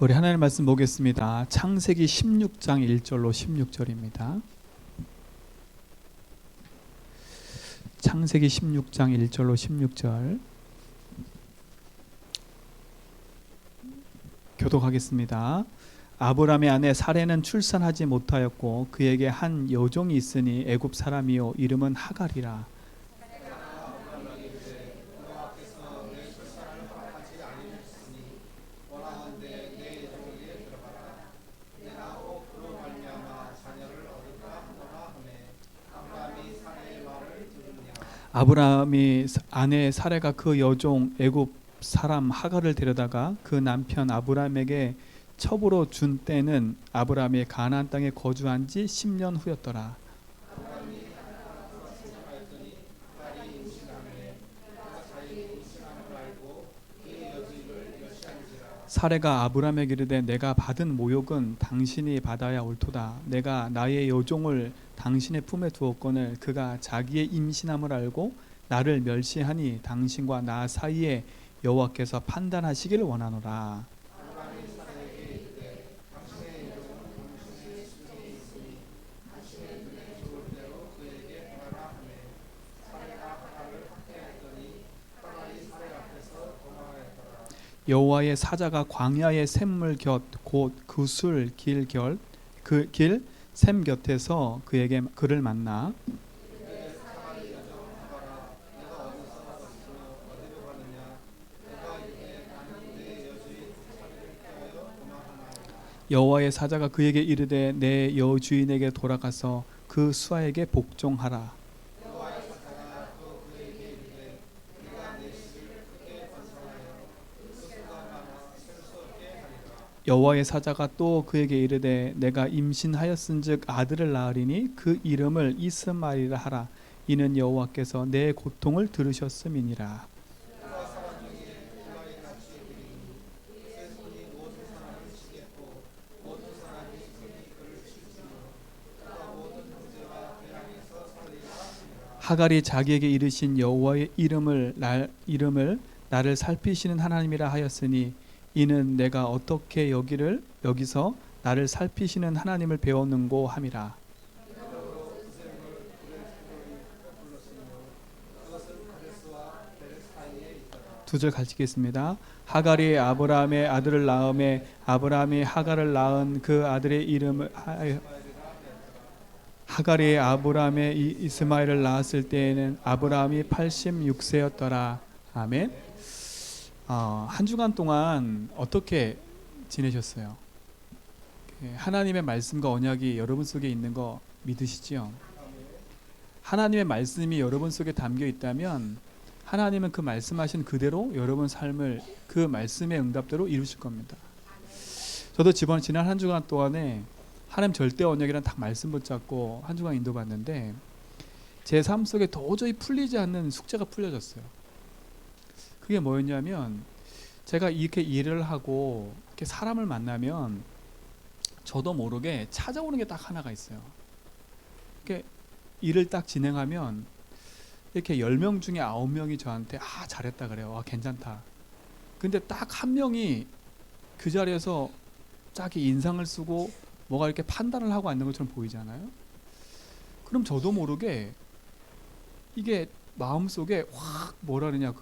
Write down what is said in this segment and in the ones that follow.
우리 하나님 말씀 보겠습니다. 창세기 16장 1절로 16절입니다. 창세기 16장 1절로 16절 교독하겠습니다. 아브라함의 아내 사레는 출산하지 못하였고 그에게 한 여종이 있으니 애굽 사람이요 이름은 하갈이라. 아브라함이 아내 사레가 그 여종 애굽 사람 하갈을 데려다가 그 남편 아브라함에게 첩으로 준 때는 아브라함이 가나안 땅에 거주한 지 10년 후였더라. 사레가 아브라함에게 이르되 내가 받은 모욕은 당신이 받아야 옳도다. 내가 나의 여종을 당신의 품에 두었거늘 그가 자기의 임신함을 알고 나를 멸시하니 당신과 나 사이에 여호와께서 판단하시기를 원하노라. 여호와의 사자가 광야의 샘물 곁 곧 그술 길결 그 길 샘 곁에서 그를 만나 여호와의 사자가 그에게 이르되 내 여주인에게 돌아가서 그 수하에게 복종하라. 여호와의 사자가 또 그에게 이르되 내가 임신하였은즉 아들을 낳으리니 그 이름을 이스마엘이라 하라. 이는 여호와께서 내 고통을 들으셨음이니라. 하갈이 자기에게 이르신 여호와의 이름을 나를 살피시는 하나님이라 하였으니 이는 내가 어떻게 여기서 나를 살피시는 하나님을 배웠는고 함이라. 두 절 가르치겠습니다. 하갈이 아브라함의 아들을 낳음에 아브라함이 하갈을 낳은 그 아들의 이름을 하갈이 아브라함의 이스마엘을 낳았을 때에는 아브라함이 86세였더라. 아멘. 한 주간 동안 어떻게 지내셨어요? 하나님의 말씀과 언약이 여러분 속에 있는 거 믿으시지요? 하나님의 말씀이 여러분 속에 담겨 있다면 하나님은 그 말씀하신 그대로 여러분 삶을 그 말씀의 응답대로 이루실 겁니다. 저도 지난 한 주간 동안에 하나님 절대 언약이란 딱 말씀 붙잡고 한 주간 인도받는데 제 삶 속에 도저히 풀리지 않는 숙제가 풀려졌어요. 그게 뭐였냐면 제가 이렇게 일을 하고 이렇게 사람을 만나면 저도 모르게 찾아오는 게 딱 하나가 있어요. 이렇게 일을 딱 진행하면 이렇게 10명 중에 9명이 저한테 잘했다 그래요. 괜찮다. 근데 딱 한 명이 그 자리에서 딱 인상을 쓰고 뭐가 이렇게 판단을 하고 앉는 것처럼 보이잖아요. 그럼 저도 모르게 이게 마음속에 확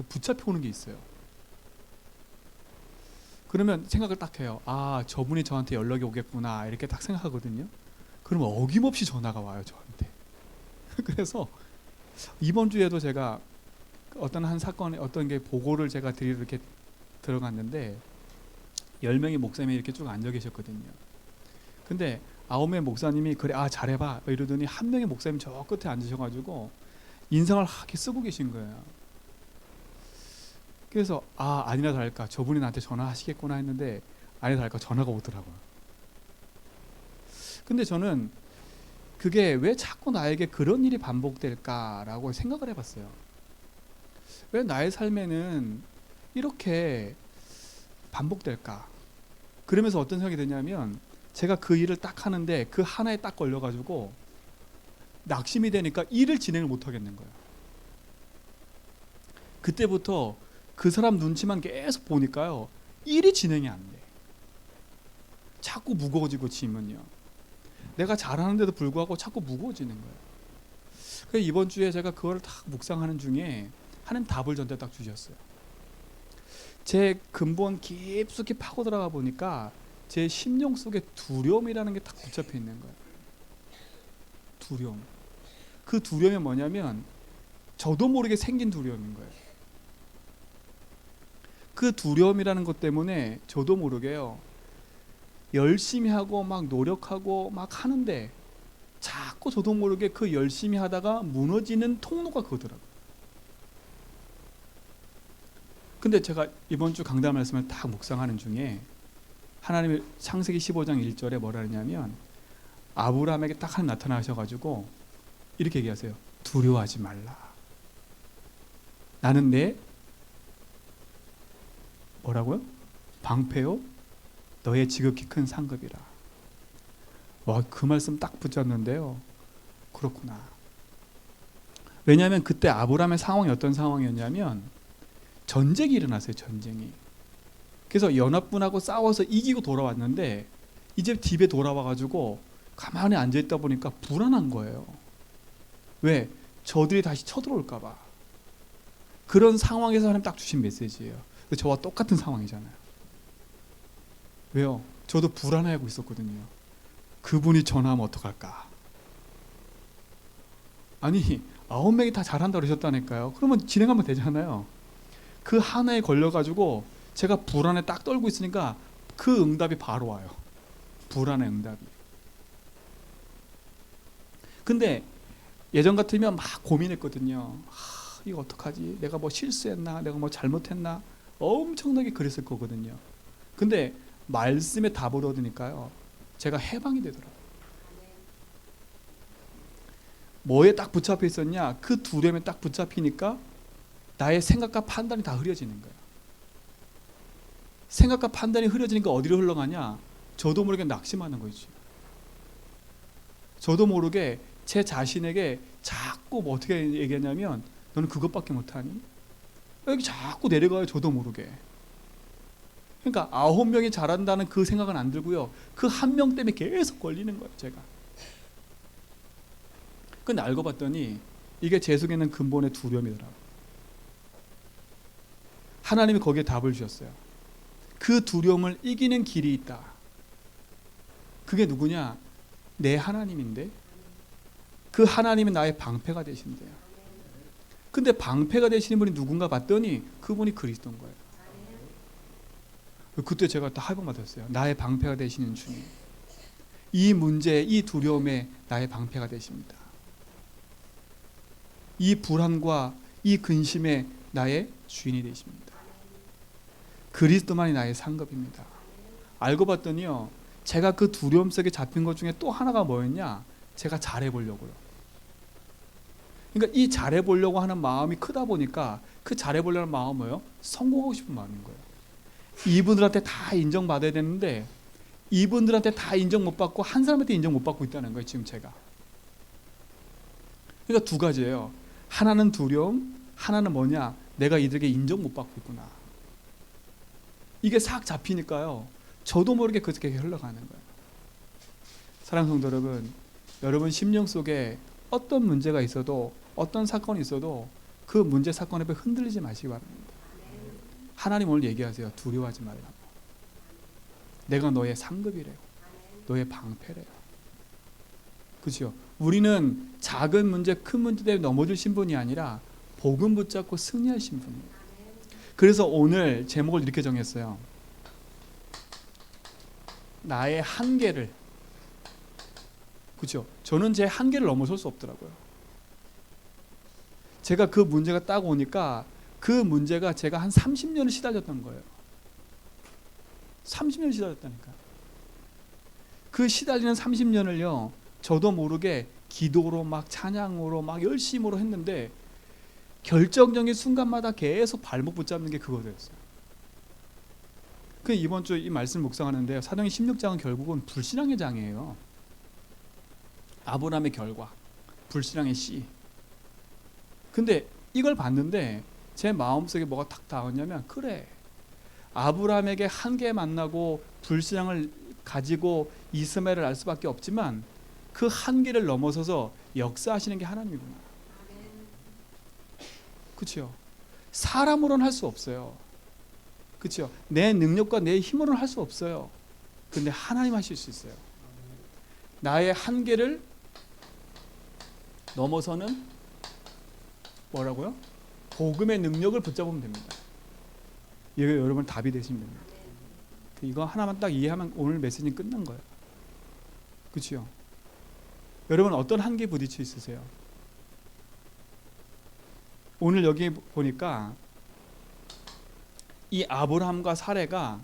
붙잡혀 오는 게 있어요. 그러면 생각을 딱 해요. 저분이 저한테 연락이 오겠구나 이렇게 딱 생각하거든요. 그러면 어김없이 전화가 와요 저한테. 그래서 이번 주에도 제가 어떤 한 사건에 어떤 게 보고를 제가 드리러 이렇게 들어갔는데 10명의 목사님이 이렇게 쭉 앉아 계셨거든요. 근데 9명의 목사님이 그래 잘해봐 이러더니 한 명의 목사님 저 끝에 앉으셔가지고 인상을 하게 쓰고 계신 거예요. 그래서 아니나 다를까 저분이 나한테 전화하시겠구나 했는데 아니나 다를까 전화가 오더라고요. 근데 저는 그게 왜 자꾸 나에게 그런 일이 반복될까라고 생각을 해봤어요. 왜 나의 삶에는 이렇게 반복될까? 그러면서 어떤 생각이 드냐면 제가 그 일을 딱 하는데 그 하나에 딱 걸려가지고 낙심이 되니까 일을 진행을 못 하겠는 거예요. 그때부터 그 사람 눈치만 계속 보니까요 일이 진행이 안 돼. 자꾸 무거워지고 짐은요. 내가 잘하는데도 불구하고 자꾸 무거워지는 거예요. 그래서 이번 주에 제가 그걸 딱 묵상하는 중에 하나님 답을 저한테 딱 주셨어요. 제 근본 깊숙이 파고 들어가 보니까 제 심령 속에 두려움이라는 게 딱 붙잡혀 있는 거예요. 두려움. 그 두려움이 뭐냐면 저도 모르게 생긴 두려움인 거예요. 그 두려움이라는 것 때문에 저도 모르게요, 열심히 하고 막 노력하고 막 하는데 자꾸 저도 모르게 그 열심히 하다가 무너지는 통로가 그거더라고요. 근데 제가 이번 주 강단 말씀을 딱 묵상하는 중에 하나님이 창세기 15장 1절에 뭐라 하냐면 아브라함에게 딱 하나님 나타나셔가지고 이렇게 얘기하세요. 두려워하지 말라. 나는 내 뭐라고요? 방패요? 너의 지극히 큰 상급이라. 와, 그 말씀 딱 붙였는데요. 그렇구나. 왜냐하면 그때 아브라함의 상황이 어떤 상황이었냐면 전쟁이 일어났어요. 전쟁이. 그래서 연합군하고 싸워서 이기고 돌아왔는데 이제 집에 돌아와가지고 가만히 앉아있다 보니까 불안한 거예요. 왜? 저들이 다시 쳐들어올까 봐. 그런 상황에서 하나님 딱 주신 메시지예요. 저와 똑같은 상황이잖아요. 왜요? 저도 불안해하고 있었거든요. 그분이 전화하면 어떡할까? 아니 9명이 다 잘한다고 그러셨다니까요. 그러면 진행하면 되잖아요. 그 하나에 걸려가지고 제가 불안에 딱 떨고 있으니까 그 응답이 바로 와요. 불안의 응답이. 근데 예전 같으면 막 고민했거든요. 이거 어떡하지? 내가 뭐 실수했나? 내가 뭐 잘못했나? 엄청나게 그랬을 거거든요. 근데 말씀에 답을 얻으니까요, 제가 해방이 되더라고요. 뭐에 딱 붙잡혀 있었냐? 그 두려움에 딱 붙잡히니까 나의 생각과 판단이 다 흐려지는 거예요. 생각과 판단이 흐려지니까 어디로 흘러가냐? 저도 모르게 낙심하는 거지. 저도 모르게 제 자신에게 자꾸 뭐 어떻게 얘기하냐면 너는 그것밖에 못하니? 여기 자꾸 내려가요. 저도 모르게. 그러니까 9명이 잘한다는 그 생각은 안 들고요, 그 한 명 때문에 계속 걸리는 거예요. 제가. 근데 알고 봤더니 이게 제 속에 있는 근본의 두려움이더라고요. 하나님이 거기에 답을 주셨어요. 그 두려움을 이기는 길이 있다. 그게 누구냐? 내 하나님인데 그 하나님이 나의 방패가 되신대요. 근데 방패가 되시는 분이 누군가 봤더니 그분이 그리스도인 거예요. 그때 제가 딱 할복 받았어요. 나의 방패가 되시는 주님. 이 문제, 이 두려움에 나의 방패가 되십니다. 이 불안과 이 근심에 나의 주인이 되십니다. 그리스도만이 나의 상급입니다. 알고 봤더니요, 제가 그 두려움 속에 잡힌 것 중에 또 하나가 뭐였냐? 제가 잘해보려고요. 그러니까 이 잘해보려고 하는 마음이 크다 보니까 그 잘해보려는 마음은 뭐예요? 성공하고 싶은 마음인 거예요. 이분들한테 다 인정받아야 되는데 이분들한테 다 인정 못 받고 한 사람한테 인정 못 받고 있다는 거예요. 지금 제가. 그러니까 두 가지예요. 하나는 두려움, 하나는 뭐냐? 내가 이들에게 인정 못 받고 있구나. 이게 싹 잡히니까요, 저도 모르게 그렇게 흘러가는 거예요. 사랑하는 성도 여러분, 여러분 심령 속에 어떤 문제가 있어도 어떤 사건이 있어도 그 문제 사건 앞에 흔들리지 마시기 바랍니다. 하나님 오늘 얘기하세요. 두려워하지 말라고. 내가 너의 상급이래요. 너의 방패래요. 그렇죠? 우리는 작은 문제, 큰 문제 때문에 넘어질 신분이 아니라 복음 붙잡고 승리할 신분이에요. 그래서 오늘 제목을 이렇게 정했어요. 나의 한계를. 그렇죠? 저는 제 한계를 넘어설 수 없더라고요. 제가 그 문제가 딱 오니까 그 문제가 제가 한 30년을 시달렸던 거예요. 30년을 시달렸다니까. 그 시달리는 30년을요, 저도 모르게 기도로 막 찬양으로 막 열심으로 했는데 결정적인 순간마다 계속 발목 붙잡는 게 그거였어요. 그 이번 주 이 말씀 묵상하는데요, 사도행전 16장은 결국은 불신앙의 장이에요. 아브라함의 결과, 불신앙의 씨. 근데 이걸 봤는데 제 마음속에 뭐가 탁 닿았냐면, 그래, 아브라함에게 한계 만나고 불신앙을 가지고 이스마엘을 알 수밖에 없지만 그 한계를 넘어서서 역사하시는 게 하나님이구나. 그렇죠? 사람으로는 할 수 없어요. 그렇죠? 내 능력과 내 힘으로는 할 수 없어요. 근데 하나님 하실 수 있어요. 나의 한계를 넘어서는 뭐라고요? 복음의 능력을 붙잡으면 됩니다. 이게 여러분 답이 되시면 됩니다. 이거 하나만 딱 이해하면 오늘 메시지는 끝난 거예요. 그렇죠? 여러분 어떤 한계에 부딪혀 있으세요? 오늘 여기 보니까 이 아브라함과 사레가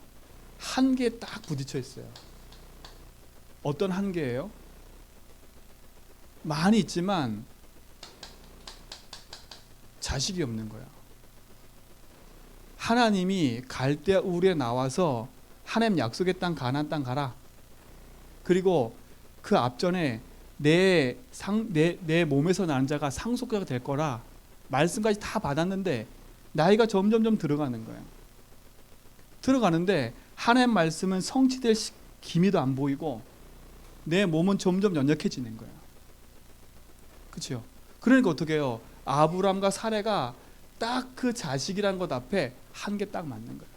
한계에 딱 부딪혀 있어요. 어떤 한계예요? 많이 있지만 자식이 없는 거야. 하나님이 갈대아 우르에 나와서 하나님 약속의 땅 가나안 땅 가라. 그리고 그 앞전에 내 몸에서 나는 자가 상속자가 될 거라 말씀까지 다 받았는데 나이가 점점점 들어가는 거예요. 들어가는데 하나님 말씀은 성취될 기미도 안 보이고 내 몸은 점점 연약해지는 거예요. 그렇죠? 그러니까 어떻게 해요? 아브람과 사레가 딱 그 자식이라는 것 앞에 한계 딱 맞는 거예요.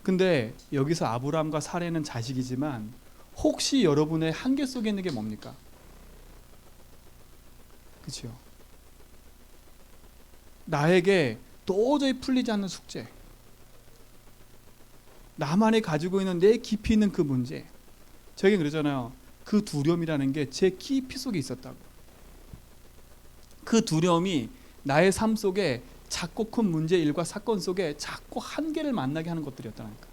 근데 여기서 아브람과 사레는 자식이지만 혹시 여러분의 한계 속에 있는 게 뭡니까? 그렇죠? 나에게 도저히 풀리지 않는 숙제, 나만이 가지고 있는 내 깊이 있는 그 문제. 저에게 그러잖아요. 그 두려움이라는 게 제 깊이 속에 있었다고. 그 두려움이 나의 삶 속에 작고 큰 문제, 일과 사건 속에 자꾸 한계를 만나게 하는 것들이었다니까.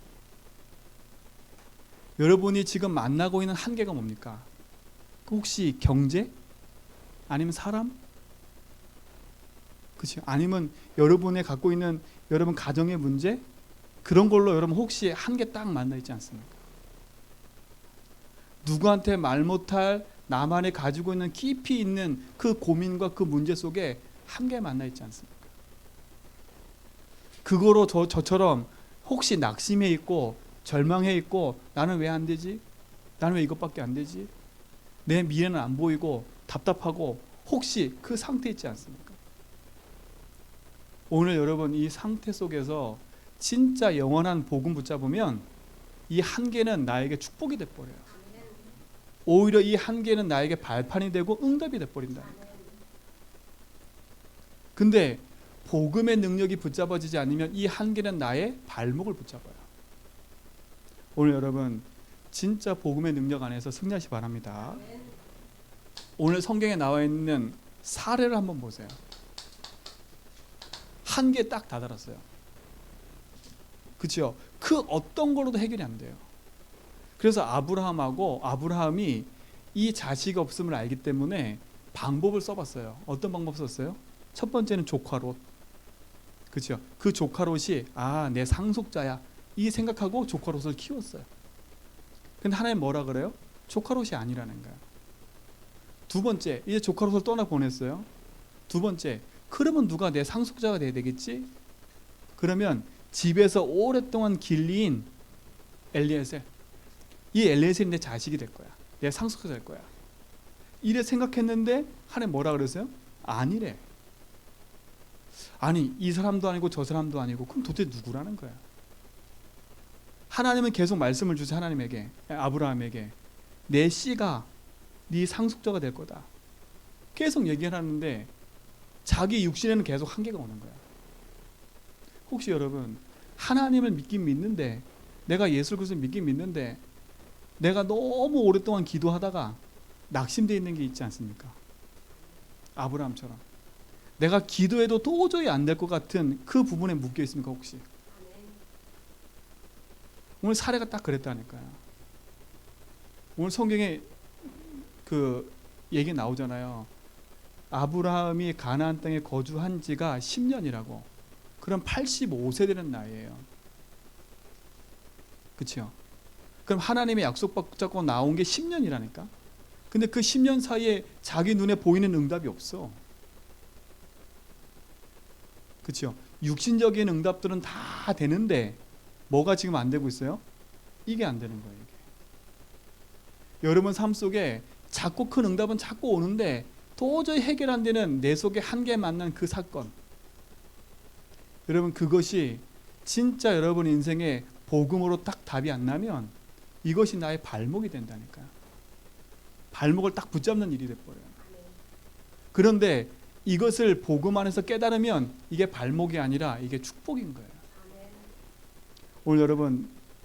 여러분이 지금 만나고 있는 한계가 뭡니까? 혹시 경제? 아니면 사람? 그렇죠? 아니면 여러분이 갖고 있는 여러분 가정의 문제? 그런 걸로 여러분 혹시 한계 딱 만나 있지 않습니까? 누구한테 말 못할 나만이 가지고 있는 깊이 있는 그 고민과 그 문제 속에 한계 만나 있지 않습니까? 그거로 저처럼 혹시 낙심해 있고 절망해 있고 나는 왜 안 되지? 나는 왜 이것밖에 안 되지? 내 미래는 안 보이고 답답하고 혹시 그 상태 있지 않습니까? 오늘 여러분 이 상태 속에서 진짜 영원한 복음 붙잡으면 이 한계는 나에게 축복이 돼버려요. 오히려 이 한계는 나에게 발판이 되고 응답이 돼버린다. 근데 복음의 능력이 붙잡아지지 않으면 이 한계는 나의 발목을 붙잡아요. 오늘 여러분 진짜 복음의 능력 안에서 승리하시 바랍니다. 오늘 성경에 나와 있는 사례를 한번 보세요. 한계에 딱 다다랐어요. 그렇죠? 그 어떤 걸로도 해결이 안 돼요. 그래서 아브라함이 이 자식이 없음을 알기 때문에 방법을 써봤어요. 어떤 방법 썼어요? 첫 번째는 조카 롯. 그렇죠? 그 조카 롯이 내 상속자야 이 생각하고 조카 롯을 키웠어요. 근데 하나님 뭐라 그래요? 조카 롯이 아니라는 거야. 두 번째, 이제 조카 롯을 떠나 보냈어요. 두 번째, 그러면 누가 내 상속자가 돼야 되겠지? 그러면 집에서 오랫동안 길리인 엘리에셀, 이 엘리에셀이 내 자식이 될 거야. 내 상속자 될 거야. 이래 생각했는데 하나님 뭐라 그러세요? 아니래. 아니 이 사람도 아니고 저 사람도 아니고 그럼 도대체 누구라는 거야? 하나님은 계속 말씀을 주세요. 하나님에게, 아브라함에게 내 씨가 네 상속자가 될 거다. 계속 얘기하는데 자기 육신에는 계속 한계가 오는 거야. 혹시 여러분 하나님을 믿긴 믿는데 내가 예수 그리스도를 믿긴 믿는데 내가 너무 오랫동안 기도하다가 낙심되어 있는 게 있지 않습니까? 아브라함처럼 내가 기도해도 도저히 안 될 것 같은 그 부분에 묶여 있습니까 혹시? 오늘 사례가 딱 그랬다니까요. 오늘 성경에 그 얘기 나오잖아요. 아브라함이 가나안 땅에 거주한 지가 10년이라고. 그럼 85세 되는 나이예요. 그렇죠? 그럼 하나님의 약속 붙잡고 나온 게 10년이라니까. 근데 그 10년 사이에 자기 눈에 보이는 응답이 없어. 그렇죠? 육신적인 응답들은 다 되는데 뭐가 지금 안 되고 있어요? 이게 안 되는 거예요. 이게. 여러분 삶 속에 자꾸 큰 응답은 자꾸 오는데 도저히 해결 안 되는 내 속에 한계 만난 그 사건, 여러분 그것이 진짜 여러분 인생에 복음으로 딱 답이 안 나면 이것이 나의 발목이 된다니까요. 발목을 딱 붙잡는 일이 돼버려요. 그런데 이것을 복음 안에서 깨달으면 이게 발목이 아니라 이게 축복인 거예요. 오늘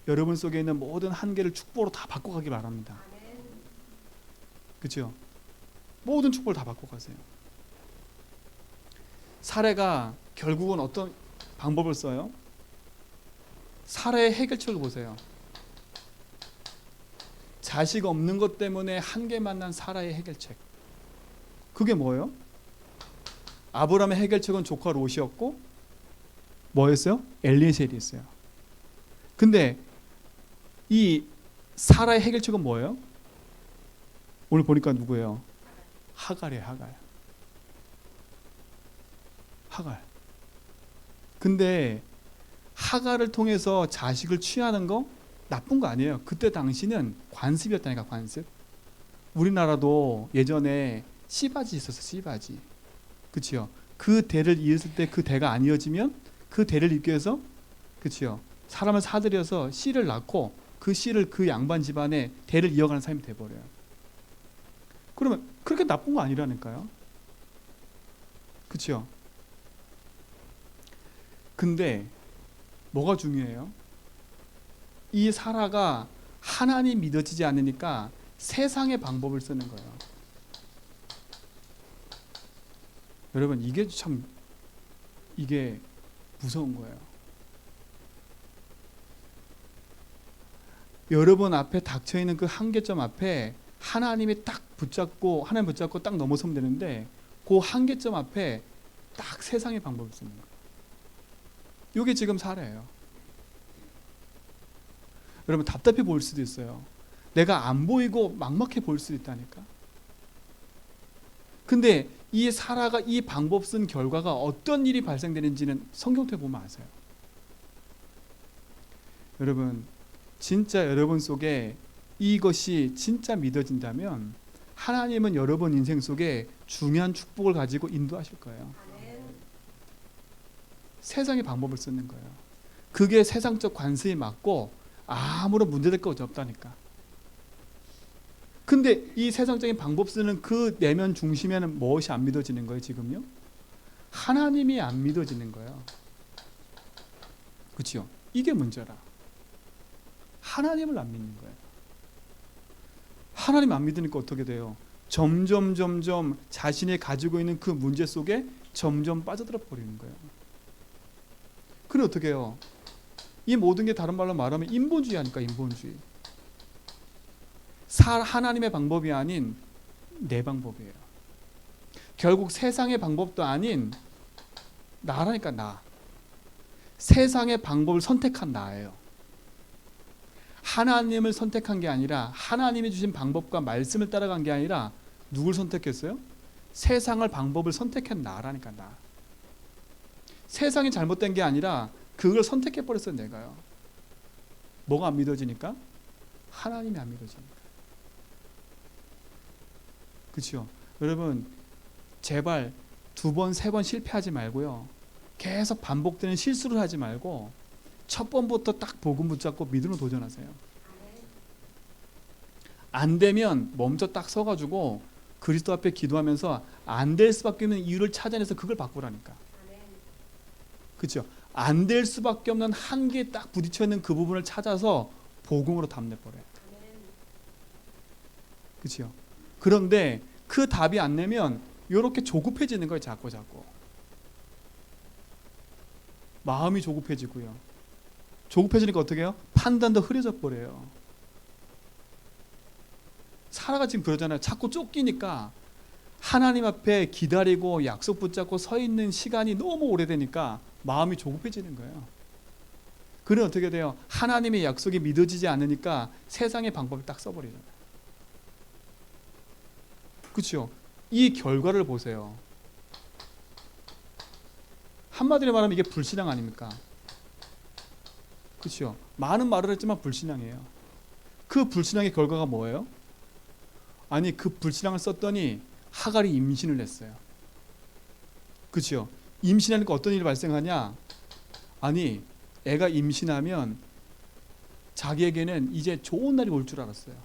여러분 속에 있는 모든 한계를 축복으로 다 바꿔가기 바랍니다. 그렇죠? 모든 축복을 다 바꿔가세요. 사례가 결국은 어떤 방법을 써요? 사례의 해결책을 보세요. 자식 없는 것 때문에 한계 만난 사라의 해결책. 그게 뭐예요? 아브라함의 해결책은 조카 롯이었고 뭐였어요? 엘리에셀이었어요. 근데 이 사라의 해결책은 뭐예요? 오늘 보니까 누구예요? 하갈이에요. 하갈. 근데 하갈을 통해서 자식을 취하는 거 나쁜 거 아니에요. 그때 당시는 관습이었다니까, 관습. 우리나라도 예전에 씨바지 있었어, 씨바지. 그치요? 그 대를 이었을 때 그 대가 안 이어지면 그 대를 잇기 위해서, 그치요? 사람을 사들여서 씨를 낳고 그 씨를 그 양반 집안에 대를 이어가는 사람이 돼버려요. 그러면 그렇게 나쁜 거 아니라니까요. 그치요? 근데 뭐가 중요해요? 이 사라가 하나님 믿어지지 않으니까 세상의 방법을 쓰는 거예요. 여러분 이게 무서운 거예요. 여러분 앞에 닥쳐있는 그 한계점 앞에 하나님 붙잡고 딱 넘어서면 되는데 그 한계점 앞에 딱 세상의 방법을 쓰는 거예요. 이게 지금 사례예요. 여러분 답답해 보일 수도 있어요. 내가 안 보이고 막막해 보일 수도 있다니까. 근데 이 사라가 이 방법 쓴 결과가 어떤 일이 발생되는지는 성경토에 보면 아세요. 여러분 진짜 여러분 속에 이것이 진짜 믿어진다면 하나님은 여러분 인생 속에 중요한 축복을 가지고 인도하실 거예요. 세상의 방법을 쓰는 거예요. 그게 세상적 관습이 맞고 아무런 문제될 것이 없다니까. 근데 이 세상적인 방법 쓰는 그 내면 중심에는 무엇이 안 믿어지는 거예요 지금요? 하나님이 안 믿어지는 거예요. 그렇죠? 이게 문제라. 하나님을 안 믿는 거예요. 하나님 안 믿으니까 어떻게 돼요? 점점 자신이 가지고 있는 그 문제 속에 점점 빠져들어 버리는 거예요. 그럼 어떻게 해요? 이 모든 게 다른 말로 말하면 인본주의 하니까, 인본주의. 하나님의 방법이 아닌 내 방법이에요. 결국 세상의 방법도 아닌 나라니까, 나. 세상의 방법을 선택한 나예요. 하나님을 선택한 게 아니라, 하나님이 주신 방법과 말씀을 따라간 게 아니라 누굴 선택했어요? 세상을 방법을 선택한 나라니까, 나. 세상이 잘못된 게 아니라 그걸 선택해버렸어요, 내가요. 뭐가 안 믿어지니까? 하나님이 안 믿어지니까. 그렇죠? 여러분 제발 2번, 3번 실패하지 말고요. 계속 반복되는 실수를 하지 말고 첫 번부터 딱 복음 붙잡고 믿음으로 도전하세요. 안 되면 멈춰 딱 서가지고 그리스도 앞에 기도하면서 안 될 수밖에 없는 이유를 찾아내서 그걸 바꾸라니까. 그렇죠? 안 될 수밖에 없는 한계에 딱 부딪혀 있는 그 부분을 찾아서 복음으로 답내버려요. 그렇죠? 그런데 그 답이 안 내면 이렇게 조급해지는 거예요. 자꾸 마음이 조급해지고요. 조급해지니까 어떻게 해요? 판단도 흐려져 버려요. 사라가 지금 그러잖아요. 자꾸 쫓기니까 하나님 앞에 기다리고 약속 붙잡고 서 있는 시간이 너무 오래되니까 마음이 조급해지는 거예요. 그는 어떻게 돼요? 하나님의 약속이 믿어지지 않으니까 세상의 방법을 딱 써버리잖아요. 그렇죠? 이 결과를 보세요. 한마디로 말하면 이게 불신앙 아닙니까? 그렇죠? 많은 말을 했지만 불신앙이에요. 그 불신앙의 결과가 뭐예요? 아니 그 불신앙을 썼더니 하갈이 임신을 했어요. 그렇죠? 임신하니까 어떤 일이 발생하냐? 아니 애가 임신하면 자기에게는 이제 좋은 날이 올 줄 알았어요.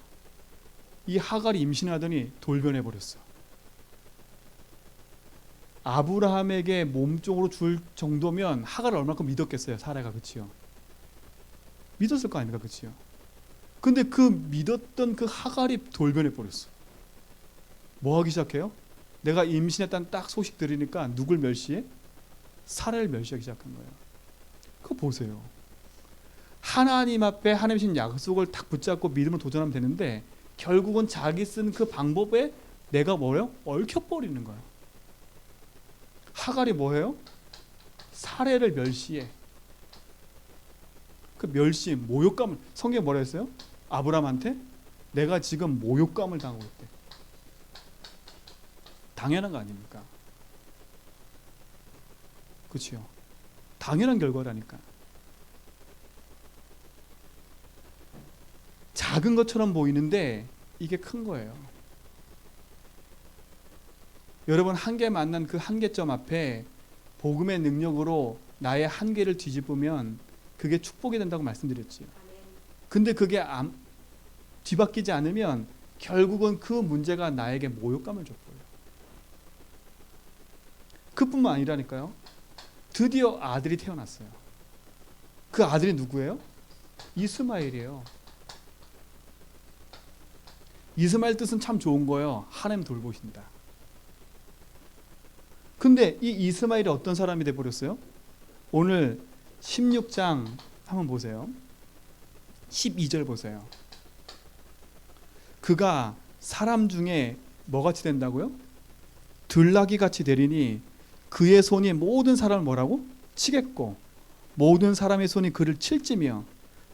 이 하갈이 임신하더니 돌변해 버렸어. 아브라함에게 몸종으로 줄 정도면 하갈을 얼마큼 믿었겠어요, 사라가. 그렇죠? 믿었을 거 아닙니까? 그렇죠? 근데 그 믿었던 그 하갈이 돌변해 버렸어. 뭐 하기 시작해요? 내가 임신했다는 딱 소식 들으니까 누굴 멸시해? 사라를 멸시하기 시작한 거예요. 그거 보세요. 하나님 앞에 하나님 주신 약속을 딱 붙잡고 믿음을 도전하면 되는데 결국은 자기 쓴 그 방법에 내가 뭐예요? 얽혀버리는 거예요. 하갈이 뭐예요? 사례를 멸시해. 그 멸시, 모욕감을, 성경에 뭐라 했어요? 아브라함한테 내가 지금 모욕감을 당하고 있대. 당연한 거 아닙니까? 그렇죠? 당연한 결과라니까. 작은 것처럼 보이는데 이게 큰 거예요. 여러분 한계 만난 그 한계점 앞에 복음의 능력으로 나의 한계를 뒤집으면 그게 축복이 된다고 말씀드렸지요. 근데 그게 뒤바뀌지 않으면 결국은 그 문제가 나에게 모욕감을 줬고요. 그뿐만 아니라니까요. 드디어 아들이 태어났어요. 그 아들이 누구예요? 이스마엘이에요. 이스마엘 뜻은 참 좋은 거예요. 하나님 돌보신다. 근데 이 이스마엘이 어떤 사람이 돼버렸어요? 오늘 16장 한번 보세요. 12절 보세요. 그가 사람 중에 뭐같이 된다고요? 들나귀 같이 되리니 그의 손이 모든 사람을 뭐라고? 치겠고 모든 사람의 손이 그를 칠지며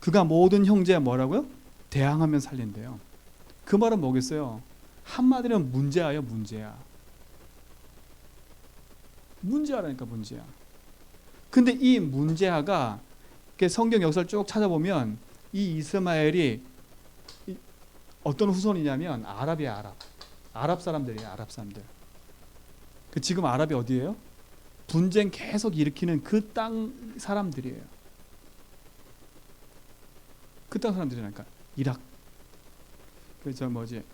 그가 모든 형제에 뭐라고요? 대항하면 살린대요. 그 말은 뭐겠어요? 한마디로 문제아요, 문제야. 문제아라니까, 문제야. 근데 이 문제아가 성경 역사를 쭉 찾아보면 이 이스마엘이 어떤 후손이냐면 아랍이야, 아랍. 아랍 사람들이에요, 아랍 사람들. 지금 아랍이 어디예요? 분쟁 계속 일으키는 그 땅 사람들이에요. 그 땅 사람들이니까 이락,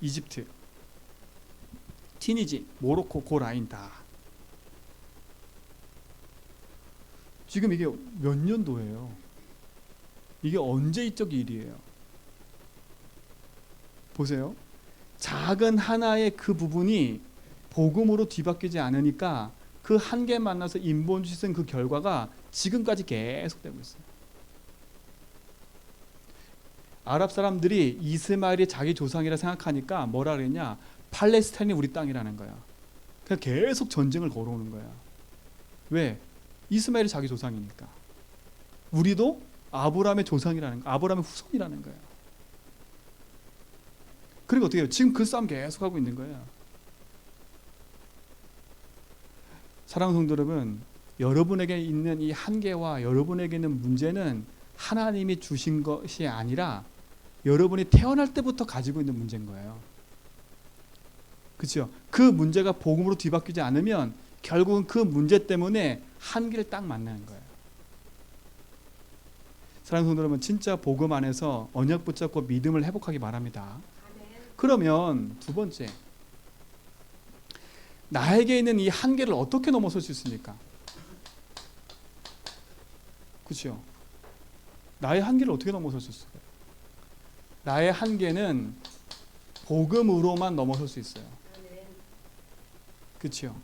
이집트, 티니지, 모로코, 그 라인 다. 지금 이게 몇 년도예요? 이게 언제적 일이에요? 보세요. 작은 하나의 그 부분이 복음으로 뒤바뀌지 않으니까 그 한계 만나서 인본주의 쓴 그 결과가 지금까지 계속되고 있어요. 아랍 사람들이 이스마엘이 자기 조상이라 생각하니까 뭐라 그랬냐? 팔레스타인이 우리 땅이라는 거야. 그냥 계속 전쟁을 걸어오는 거야. 왜? 이스마엘이 자기 조상이니까. 우리도 아브라함의 조상이라는 거, 아브라함의 후손이라는 거야. 그리고 어떻게 해요? 지금 그 싸움 계속하고 있는 거예요. 사랑하는 성도 여러분, 여러분에게 있는 이 한계와 여러분에게 있는 문제는 하나님이 주신 것이 아니라 여러분이 태어날 때부터 가지고 있는 문제인 거예요. 그렇죠? 그 문제가 복음으로 뒤바뀌지 않으면 결국은 그 문제 때문에 한계를 딱 만나는 거예요. 사랑하는 성도 여러분, 진짜 복음 안에서 언약 붙잡고 믿음을 회복하기 바랍니다. 그러면 두 번째, 나에게 있는 이 한계를 어떻게 넘어설 수 있습니까? 그렇죠? 나의 한계를 어떻게 넘어설 수 있을까요? 나의 한계는 복음으로만 넘어설 수 있어요. 그렇죠?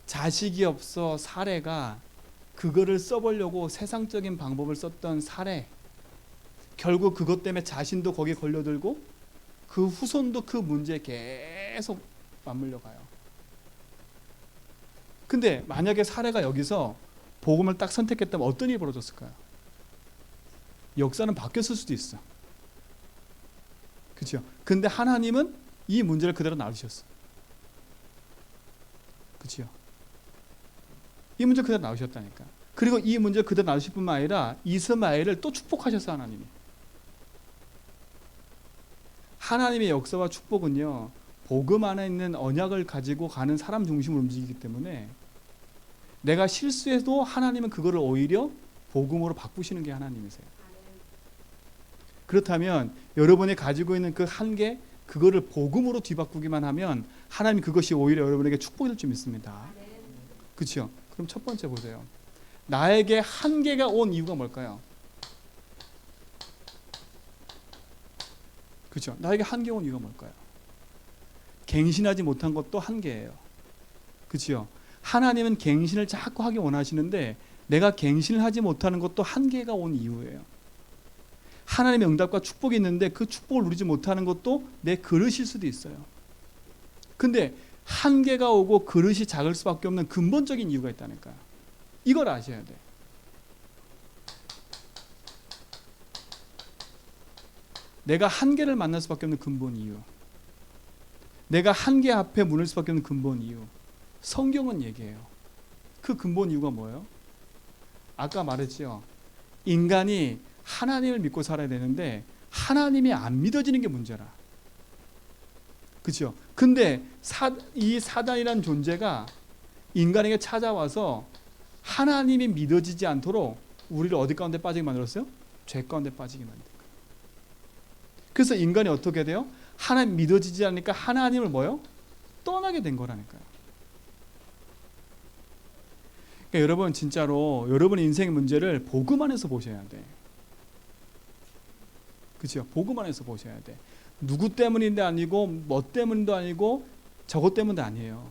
자식이 없어 사례가 그거를 써보려고 세상적인 방법을 썼던 사례, 결국 그것 때문에 자신도 거기에 걸려들고 그 후손도 그 문제에 계속 맞물려 가요. 근데 만약에 사례가 여기서 복음을 딱 선택했다면 어떤 일이 벌어졌을까요? 역사는 바뀌었을 수도 있어. 그렇죠? 근데 하나님은 이 문제를 그대로 놔두셨어. 그렇죠? 이 문제 그대로 놔두셨다니까. 그리고 이 문제 그대로 놔두실 뿐만 아니라 이스마엘을 또 축복하셨어, 하나님이. 하나님의 역사와 축복은요, 복음 안에 있는 언약을 가지고 가는 사람 중심으로 움직이기 때문에 내가 실수해도 하나님은 그거를 오히려 복음으로 바꾸시는 게 하나님이세요. 그렇다면 여러분이 가지고 있는 그 한계, 그거를 복음으로 뒤바꾸기만 하면 하나님 그것이 오히려 여러분에게 축복이 될 줄 믿습니다. 그렇죠? 그럼 첫 번째 보세요. 나에게 한계가 온 이유가 뭘까요? 그렇죠? 나에게 한계가 온 이유가 뭘까요? 갱신하지 못한 것도 한계예요. 그렇죠? 하나님은 갱신을 자꾸 하기 원하시는데 내가 갱신을 하지 못하는 것도 한계가 온 이유예요. 하나님의 응답과 축복이 있는데 그 축복을 누리지 못하는 것도 내 그릇일 수도 있어요. 근데 한계가 오고 그릇이 작을 수밖에 없는 근본적인 이유가 있다니까요. 이걸 아셔야 돼. 내가 한계를 만날 수밖에 없는 근본 이유, 내가 한계 앞에 무너질 수밖에 없는 근본 이유, 성경은 얘기해요. 그 근본 이유가 뭐예요? 아까 말했죠. 인간이 하나님을 믿고 살아야 되는데 하나님이 안 믿어지는 게 문제라. 그렇죠? 근데 이 사단이라는 존재가 인간에게 찾아와서 하나님이 믿어지지 않도록 우리를 어디 가운데 빠지게 만들었어요? 죄 가운데 빠지게 만든 거예요. 그래서 인간이 어떻게 돼요? 하나님 믿어지지 않으니까 하나님을 뭐요? 떠나게 된 거라니까요. 그러니까 여러분 진짜로 여러분의 인생의 문제를 복음 안에서 보셔야 돼. 그렇죠? 복음 안에서 보셔야 돼. 누구 때문인데 아니고 뭐 때문도 아니고 저것 때문도 아니에요.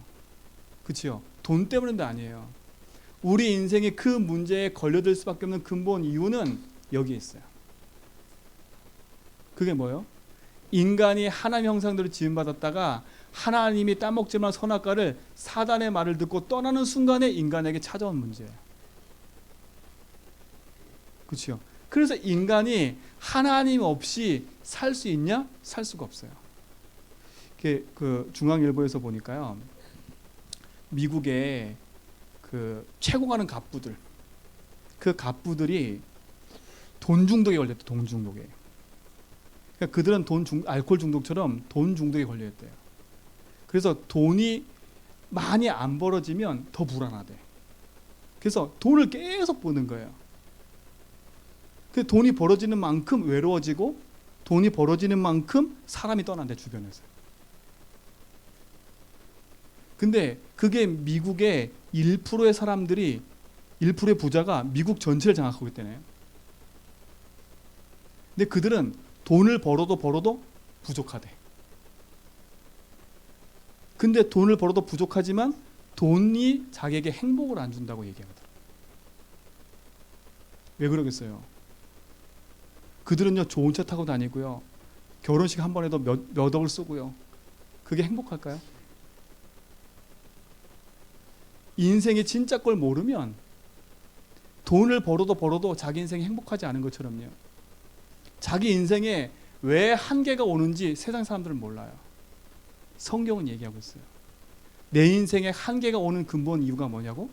그렇죠? 돈 때문도 아니에요. 우리 인생이 그 문제에 걸려들 수밖에 없는 근본 이유는 여기 있어요. 그게 뭐예요? 인간이 하나님 형상대로 지음받았다가 하나님이 따먹지 말 선악과를 사단의 말을 듣고 떠나는 순간에 인간에게 찾아온 문제예요. 그렇죠? 그래서 인간이 하나님 없이 살 수 있냐? 살 수가 없어요. 그 중앙일보에서 보니까요, 미국의 그 최고 가는 갑부들, 그 갑부들이 돈 중독에 걸렸대. 돈 중독에. 그러니까 그들은 알코올 중독처럼 돈 중독에 걸려있대요. 그래서 돈이 많이 안 벌어지면 더 불안하대. 그래서 돈을 계속 버는 거예요. 그 돈이 벌어지는 만큼 외로워지고 돈이 벌어지는 만큼 사람이 떠난대, 주변에서. 근데 그게 미국의 1%의 사람들이, 1%의 부자가 미국 전체를 장악하고 있다네요. 근데 그들은 돈을 벌어도 부족하대. 근데 돈을 벌어도 부족하지만 돈이 자기에게 행복을 안 준다고 얘기하거든. 왜 그러겠어요? 그들은요, 좋은 차 타고 다니고요, 결혼식 한 번 해도 몇 억을 쓰고요. 그게 행복할까요? 인생의 진짜 걸 모르면 돈을 벌어도 자기 인생이 행복하지 않은 것처럼요, 자기 인생에 왜 한계가 오는지 세상 사람들은 몰라요. 성경은 얘기하고 있어요. 내 인생에 한계가 오는 근본 이유가 뭐냐고?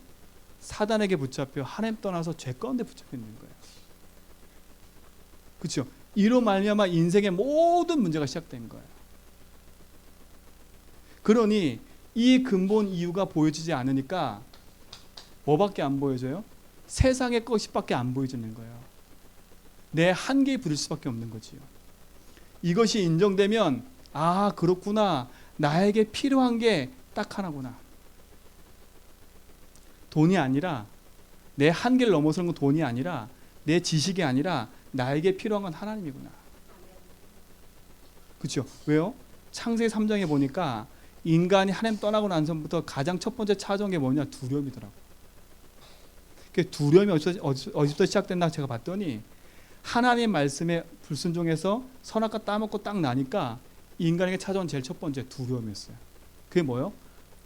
사단에게 붙잡혀 하나님 떠나서 죄 가운데 붙잡혀 있는 거예요. 그렇죠? 이로 말미암아 인생의 모든 문제가 시작된 거예요. 그러니 이 근본 이유가 보여지지 않으니까 뭐밖에 안 보여져요? 세상의 것이밖에 안 보여지는 거예요. 내 한계에 부딪힐 수밖에 없는 거지요. 이것이 인정되면, 아, 그렇구나, 나에게 필요한 게 딱 하나구나. 돈이 아니라, 내 한계를 넘어서는 건 돈이 아니라, 내 지식이 아니라 나에게 필요한 건 하나님이구나. 그렇죠? 왜요? 창세기 3장에 보니까 인간이 하나님 떠나고 난 전부터 가장 첫 번째 찾아온 게 뭐냐? 두려움이더라고. 그 두려움이 어디서부터 시작됐나 제가 봤더니, 하나님 말씀에 불순종해서 선악과 따먹고 딱 나니까 인간에게 찾아온 제일 첫 번째 두려움이었어요. 그게 뭐예요?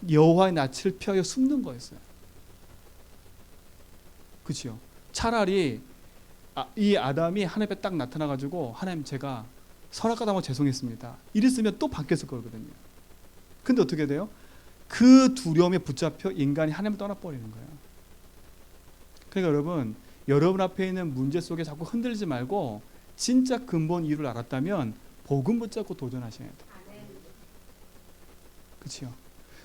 여호와의 낯을 피하여 숨는 거였어요. 그렇죠? 차라리 이 아담이 하나님 앞에 딱 나타나가지고, 하나님, 제가 선악과 따먹어 죄송했습니다, 이랬으면 또 바뀌었을 거거든요. 근데 어떻게 돼요? 그 두려움에 붙잡혀 인간이 하나님을 떠나버리는 거예요. 그러니까 여러분 앞에 있는 문제 속에 자꾸 흔들리지 말고 진짜 근본 이유를 알았다면 복음 붙잡고 도전하셔야 돼요. 그렇죠?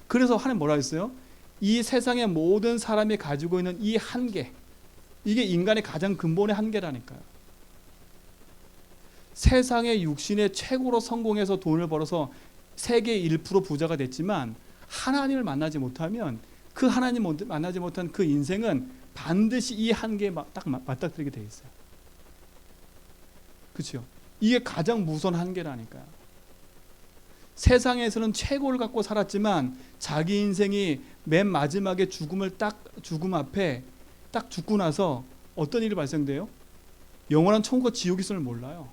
그래서 하나님 뭐라 했어요? 이 세상의 모든 사람이 가지고 있는 이 한계, 이게 인간의 가장 근본의 한계라니까요. 세상의 육신의 최고로 성공해서 돈을 벌어서 세계 1% 부자가 됐지만 하나님을 만나지 못하면 그 하나님 만나지 못한 그 인생은 반드시 이 한계에 딱 맞닥뜨리게 돼 있어요. 그렇죠? 이게 가장 무서운 한계라니까요. 세상에서는 최고를 갖고 살았지만 자기 인생이 맨 마지막에 죽음 앞에 딱 죽고 나서 어떤 일이 발생돼요? 영원한 천국과 지옥이 있음을 몰라요.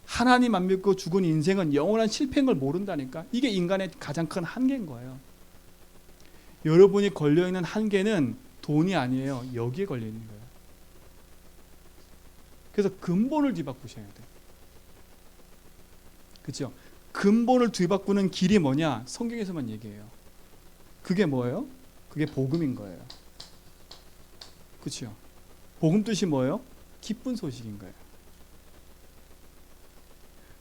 하나님 안 믿고 죽은 인생은 영원한 실패인 걸 모른다니까. 이게 인간의 가장 큰 한계인 거예요. 여러분이 걸려있는 한계는 돈이 아니에요. 여기에 걸려있는 거예요. 그래서 근본을 뒤바꾸셔야 돼요. 그렇죠? 근본을 뒤바꾸는 길이 뭐냐? 성경에서만 얘기해요. 그게 뭐예요? 그게 복음인 거예요. 그렇죠? 복음 뜻이 뭐예요? 기쁜 소식인 거예요.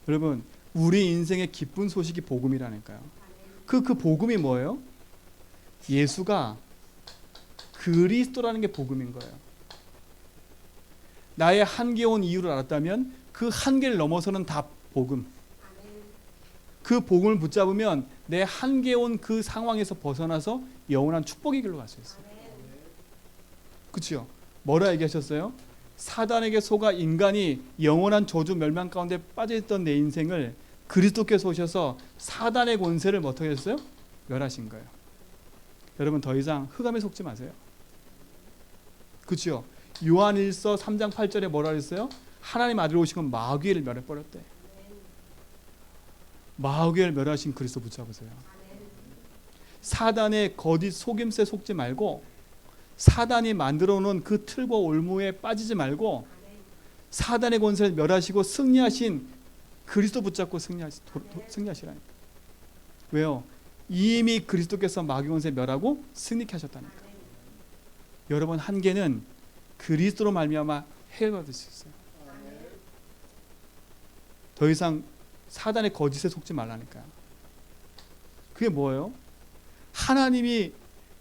여러분, 우리 인생의 기쁜 소식이 복음이라니까요. 그 복음이 뭐예요? 예수가 그리스도라는 게 복음인 거예요. 나의 한계에 온 이유를 알았다면 그 한계를 넘어서는 다 복음. 그 복음을 붙잡으면 내 한계에 온 그 상황에서 벗어나서 영원한 축복의 길로 갈 수 있어요. 그렇죠? 뭐라 얘기하셨어요? 사단에게 속아 인간이 영원한 저주 멸망 가운데 빠져있던 내 인생을 그리스도께서 오셔서 사단의 권세를 어떻게 했어요? 멸하신 거예요. 여러분 더 이상 흑암에 속지 마세요. 그렇죠? 요한일서 3장 8절에 뭐라 그랬어요? 하나님 아들 오신 건 마귀를 멸해버렸대. 마귀를 멸하신 그리스도 붙잡으세요. 사단의 거짓 속임수에 속지 말고 사단이 만들어 놓은 그 틀과 올무에 빠지지 말고 사단의 권세를 멸하시고 승리하신 그리스도 붙잡고 승리하시라니까. 왜요? 이미 그리스도께서 마귀 권세 멸하고 승리케 하셨다니까. 여러분 한계는 그리스도로 말미암아 해결받을 수 있어요. 더 이상 사단의 거짓에 속지 말라니까요. 그게 뭐예요?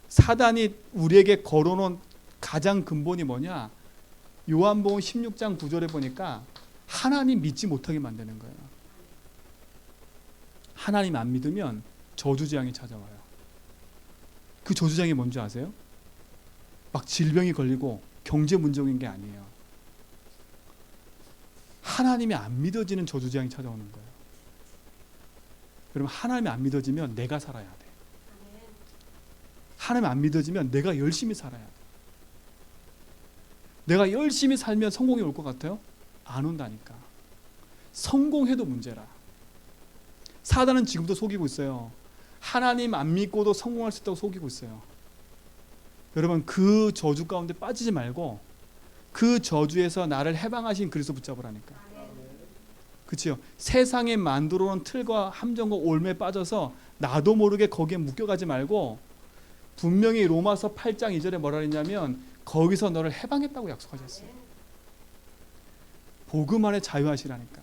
사단이 우리에게 걸어놓은 가장 근본이 뭐냐? 요한복음 16장 9절에 보니까 하나님 믿지 못하게 만드는 거예요. 하나님 안 믿으면 저주재앙이 찾아와요. 그 저주재앙이 뭔지 아세요? 막 질병이 걸리고 경제 문제인 게 아니에요. 하나님이 안 믿어지는 저주재앙이 찾아오는 거예요. 여러분 하나님이 안 믿어지면 내가 살아야 돼. 하나님 안 믿어지면 내가 열심히 살아야 돼. 내가 열심히 살면 성공이 올 것 같아요? 안 온다니까. 성공해도 문제라. 사단은 지금도 속이고 있어요. 하나님 안 믿고도 성공할 수 있다고 속이고 있어요. 여러분 그 저주 가운데 빠지지 말고 그 저주에서 나를 해방하신 그리스도 붙잡으라니까. 그렇죠? 세상에 만들어 놓은 틀과 함정과 올매에 빠져서 나도 모르게 거기에 묶여가지 말고 분명히 로마서 8장 2절에 뭐라 했냐면 거기서 너를 해방했다고 약속하셨어요. 복음 안에 자유하시라니까.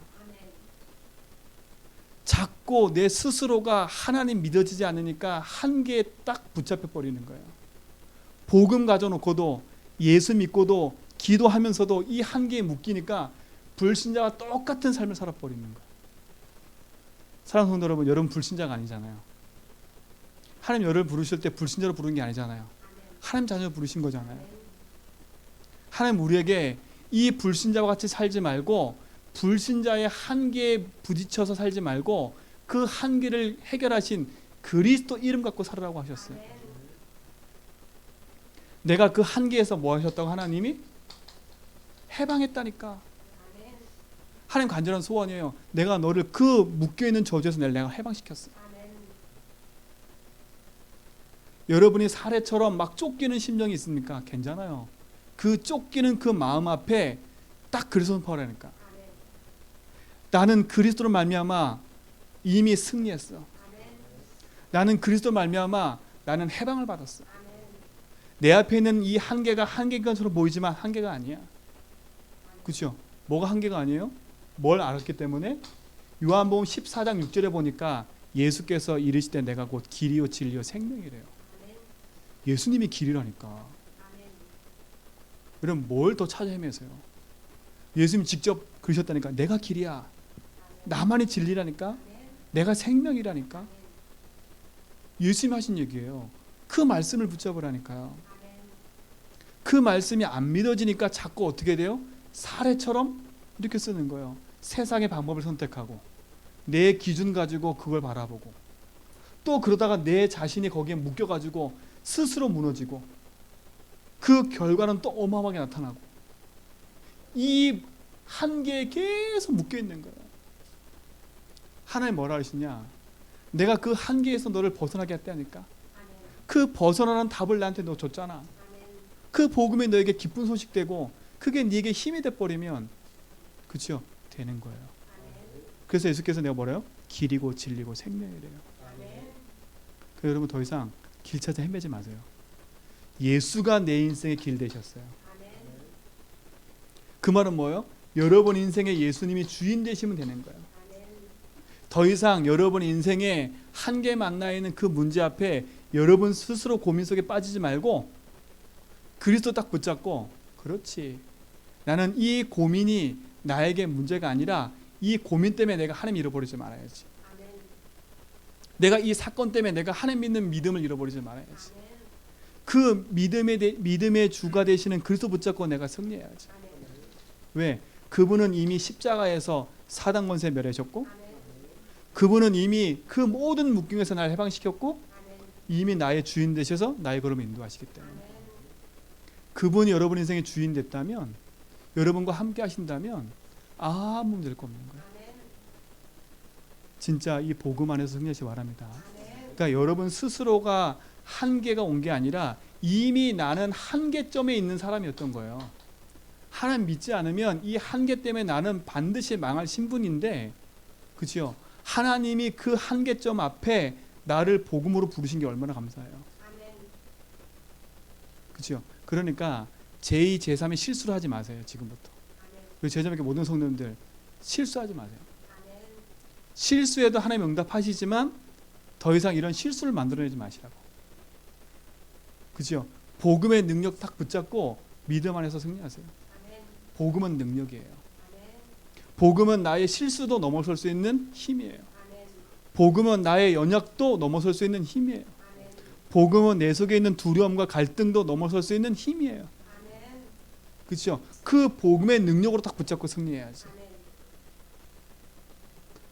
자꾸 내 스스로가 하나님 믿어지지 않으니까 한계에 딱 붙잡혀 버리는 거예요. 복음 가져놓고도 예수 믿고도 기도하면서도 이 한계에 묶이니까 불신자와 똑같은 삶을 살아버리는 거예요. 사랑하는 성도 여러분, 여러분 불신자가 아니잖아요. 하나님 여러분을 부르실 때 불신자로 부르는 게 아니잖아요. 하나님 자녀로 부르신 거잖아요. 하나님 우리에게 이 불신자와 같이 살지 말고 불신자의 한계에 부딪혀서 살지 말고 그 한계를 해결하신 그리스도 이름 갖고 살으라고 하셨어요. 내가 그 한계에서 뭐 하셨다고 하나님이? 해방했다니까. 하나님 간절한 소원이에요. 내가 너를 그 묶여있는 저주에서 내가 해방시켰어. 여러분이 사례처럼 막 쫓기는 심정이 있습니까? 괜찮아요. 그 쫓기는 그 마음 앞에 딱 그리스도를 파라니까. 나는 그리스도로 말미암아 이미 승리했어. 나는 그리스도 말미암아 나는 해방을 받았어. 내 앞에 있는 이 한계가 한계인 것처럼 보이지만 한계가 아니야. 그렇죠? 뭐가 한계가 아니에요? 뭘 알았기 때문에 요한복음 14장 6절에 보니까 예수께서 이르시되 내가 곧 길이요 진리요 생명이래요. 예수님이 길이라니까. 여러분 뭘 더 찾아 헤매세요? 예수님이 직접 그러셨다니까. 내가 길이야. 나만이 진리라니까. 내가 생명이라니까. 예수님이 하신 얘기예요. 그 말씀을 붙잡으라니까요. 그 말씀이 안 믿어지니까 자꾸 어떻게 돼요? 사례처럼 이렇게 쓰는 거예요. 세상의 방법을 선택하고 내 기준 가지고 그걸 바라보고 또 그러다가 내 자신이 거기에 묶여가지고 스스로 무너지고 그 결과는 또 어마어마하게 나타나고 이 한계에 계속 묶여있는 거예요. 하나님 뭐라 하시냐? 내가 그 한계에서 너를 벗어나게 했다니까. 그 벗어나는 답을 나한테 너 줬잖아. 그 복음이 너에게 기쁜 소식 되고 그게 네게 힘이 돼버리면 그렇죠? 되는 거예요. 그래서 예수께서 내가 뭐래요? 길이고 진리고 생명이래요. 그래서 여러분 더 이상 길 찾아 헤매지 마세요. 예수가 내 인생의 길 되셨어요. 그 말은 뭐예요? 여러분 인생에 예수님이 주인 되시면 되는 거예요. 더 이상 여러분 인생에 한계 만나 있는 그 문제 앞에 여러분 스스로 고민 속에 빠지지 말고 그리스도 딱 붙잡고 그렇지. 나는 이 고민이 나에게 문제가 아니라 이 고민 때문에 내가 하나님 잃어버리지 말아야지. 내가 이 사건 때문에 내가 하나님 믿는 믿음을 잃어버리지 말아야지. 그 믿음의 주가 되시는 그리스도 붙잡고 내가 승리해야지. 왜? 그분은 이미 십자가에서 사단 권세 멸하셨고 그분은 이미 그 모든 묶임에서 나를 해방시켰고 이미 나의 주인 되셔서 나의 걸음을 인도하시기 때문에 그분이 여러분 인생의 주인 됐다면 여러분과 함께 하신다면 아무 문제 없는 거예요. 진짜 이 복음 안에서 승리하시기 바랍니다. 그러니까 여러분 스스로가 한계가 온 게 아니라 이미 나는 한계점에 있는 사람이었던 거예요. 하나님 믿지 않으면 이 한계 때문에 나는 반드시 망할 신분인데 그렇죠? 하나님이 그 한계점 앞에 나를 복음으로 부르신 게 얼마나 감사해요. 그렇죠? 그러니까 제2, 제3의 실수를 하지 마세요. 지금부터. 그리고 제자에게 모든 성도님들 실수하지 마세요. 실수해도 하나님 응답하시지만 더 이상 이런 실수를 만들어내지 마시라고. 그죠? 복음의 능력 딱 붙잡고 믿음 안에서 승리하세요. 복음은 능력이에요. 복음은 나의 실수도 넘어설 수 있는 힘이에요. 복음은 나의 연약도 넘어설 수 있는 힘이에요. 복음은 내 속에 있는 두려움과 갈등도 넘어설 수 있는 힘이에요. 그렇죠? 그 복음의 능력으로 딱 붙잡고 승리해야지.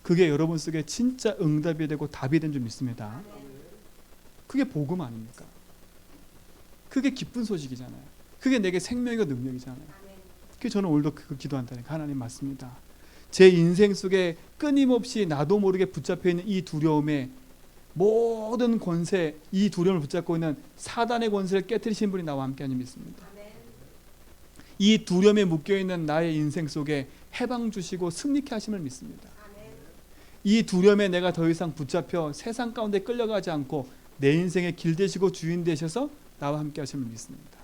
그게 여러분 속에 진짜 응답이 되고 답이 된 줄 믿습니다. 그게 복음 아닙니까? 그게 기쁜 소식이잖아요. 그게 내게 생명이고 능력이잖아요. 그게 저는 오늘도 그 기도한다니까. 하나님 맞습니다. 제 인생 속에 끊임없이 나도 모르게 붙잡혀 있는 이 두려움에 모든 권세, 이 두려움을 붙잡고 있는 사단의 권세를 깨뜨리신 분이 나와 함께 하니 믿습니다. 이 두려움에 묶여있는 나의 인생 속에 해방 주시고 승리케 하심을 믿습니다. 이 두려움에 내가 더 이상 붙잡혀 세상 가운데 끌려가지 않고 내 인생의 길 되시고 주인 되셔서 나와 함께 하심을 믿습니다.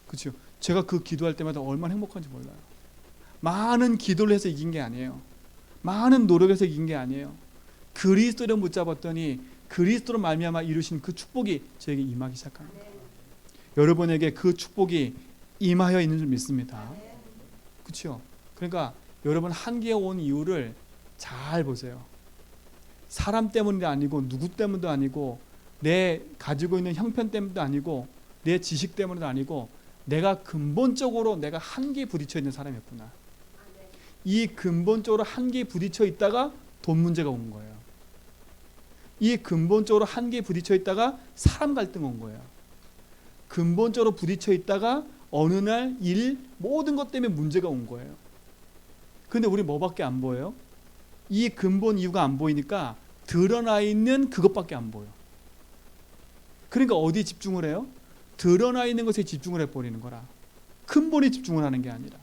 그렇죠? 제가 그 기도할 때마다 얼마나 행복한지 몰라요. 많은 기도를 해서 이긴 게 아니에요. 많은 노력해서 이긴 게 아니에요. 그리스도를 붙잡았더니 그리스도로 말미암아 이루신 그 축복이 저에게 임하기 시작합니다. 여러분에게 그 축복이 임하여 있는 줄 믿습니다. 그렇죠? 그러니까 여러분 한계에 온 이유를 잘 보세요. 사람 때문이 아니고 누구 때문도 아니고 내 가지고 있는 형편 때문도 아니고 내 지식 때문도 아니고 내가 근본적으로 내가 한계에 부딪혀 있는 사람이었구나. 이 근본적으로 한계에 부딪혀 있다가 돈 문제가 온 거예요. 이 근본적으로 한계에 부딪혀 있다가 사람 갈등 온 거예요. 근본적으로 부딪혀 있다가 어느 날 일 모든 것 때문에 문제가 온 거예요. 근데 우리 뭐밖에 안 보여요? 이 근본 이유가 안 보이니까 드러나 있는 그것밖에 안 보여. 그러니까 어디 집중을 해요? 드러나 있는 것에 집중을 해버리는 거라. 근본에 집중을 하는 게 아니라.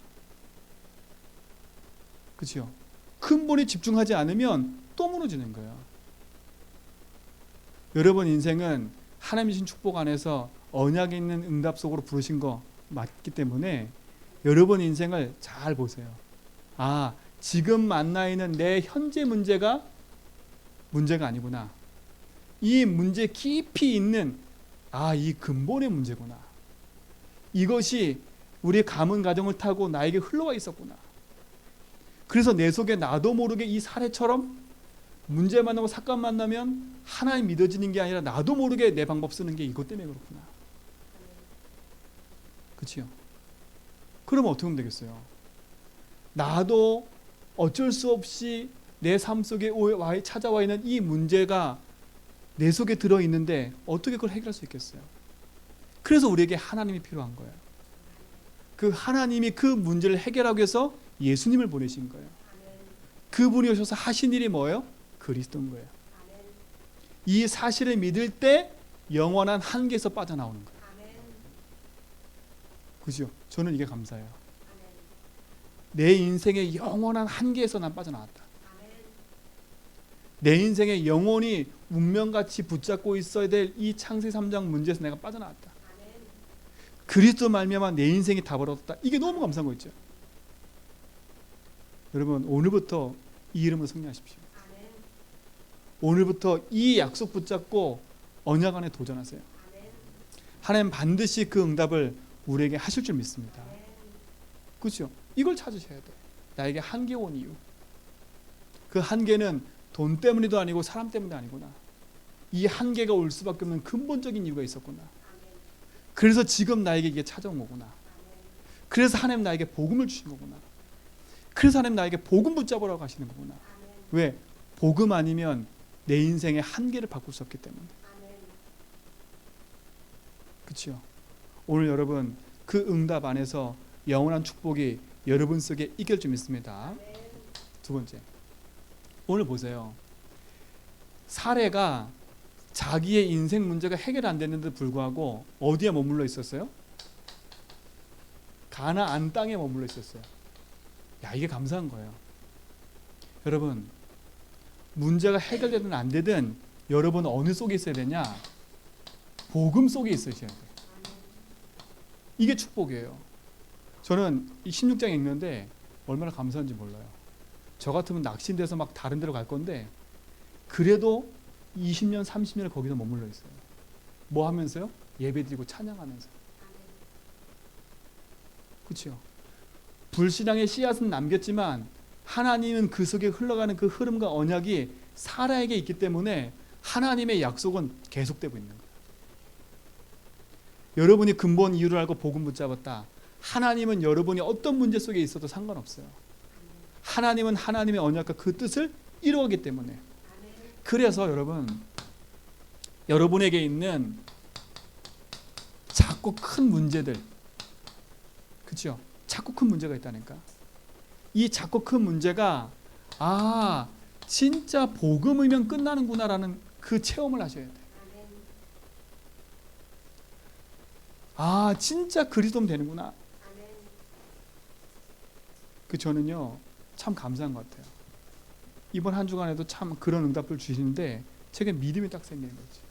그렇죠? 근본에 집중하지 않으면 또 무너지는 거예요. 여러분 인생은 하나님 주신 축복 안에서 언약에 있는 응답 속으로 부르신 거 맞기 때문에 여러분 인생을 잘 보세요. 아, 지금 만나 있는 내 현재 문제가 아니구나. 이 문제 깊이 있는 이 근본의 문제구나. 이것이 우리의 가문 가정을 타고 나에게 흘러와 있었구나. 그래서 내 속에 나도 모르게 이 사례처럼 문제 만나고 사건 만나면 하나님 믿어지는 게 아니라 나도 모르게 내 방법 쓰는 게 이것 때문에 그렇구나. 그렇죠? 그러면 어떻게 하면 되겠어요? 나도 어쩔 수 없이 내 삶 속에 찾아와 있는 이 문제가 내 속에 들어있는데 어떻게 그걸 해결할 수 있겠어요? 그래서 우리에게 하나님이 필요한 거예요. 그 하나님이 그 문제를 해결하기 위해서 예수님을 보내신 거예요. 그분이 오셔서 하신 일이 뭐예요? 그리스도인 거예요. 이 사실을 믿을 때 영원한 한계에서 빠져나오는 거예요. 그죠? 저는 이게 감사해요. 내 인생의 영원한 한계에서 난 빠져나왔다. 내 인생에 영원히 운명같이 붙잡고 있어야 될 이 창세기 3장 문제에서 내가 빠져나왔다. 그리스도 말미암아 내 인생이 답을 얻었다. 이게 너무 감사한 거 있죠. 여러분 오늘부터 이 이름으로 승리하십시오. 오늘부터 이 약속 붙잡고 언약 안에 도전하세요. 하나님 반드시 그 응답을 우리에게 하실 줄 믿습니다. 그렇죠? 이걸 찾으셔야 돼요. 나에게 한계 온 이유. 그 한계는 돈 때문에도 아니고 사람 때문도 아니구나. 이 한계가 올 수밖에 없는 근본적인 이유가 있었구나. 그래서 지금 나에게 이게 찾아온 거구나. 그래서 하나님 나에게 복음을 주신 거구나. 그래서 하나님 나에게 복음 붙잡으라고 하시는 거구나. 왜? 복음 아니면 내 인생의 한계를 바꿀 수 없기 때문에. 그렇죠? 오늘 여러분 그 응답 안에서 영원한 축복이 여러분 속에 있길 줄 믿습니다. 두 번째, 오늘 보세요. 사례가 자기의 인생 문제가 해결 안 됐는데도 불구하고 어디에 머물러 있었어요? 가나안 땅에 머물러 있었어요. 야, 이게 감사한 거예요. 여러분 문제가 해결되든 안 되든 여러분 어느 속에 있어야 되냐? 복음 속에 있으셔야 돼요. 이게 축복이에요. 저는 이 16장 읽는데 얼마나 감사한지 몰라요. 저 같으면 낙심돼서 막 다른 데로 갈 건데 그래도 20년 30년을 거기서 머물러 있어요. 뭐 하면서요? 예배드리고 찬양하면서. 그렇죠? 불신앙의 씨앗은 남겼지만 하나님은 그 속에 흘러가는 그 흐름과 언약이 사라에게 있기 때문에 하나님의 약속은 계속되고 있는 거예요. 여러분이 근본 이유를 알고 복음 붙잡았다. 하나님은 여러분이 어떤 문제 속에 있어도 상관없어요. 하나님은 하나님의 언약과 그 뜻을 이루었기 때문에. 그래서 여러분에게 있는 작고 큰 문제들, 그렇죠? 작고 큰 문제가 있다니까. 이 작고 큰 문제가 진짜 복음이면 끝나는구나라는 그 체험을 하셔야 돼요. 진짜 그리스도면 되는구나. 저는요 참 감사한 것 같아요. 이번 한 주간에도 참 그런 응답을 주시는데 제게 믿음이 딱 생기는 거지.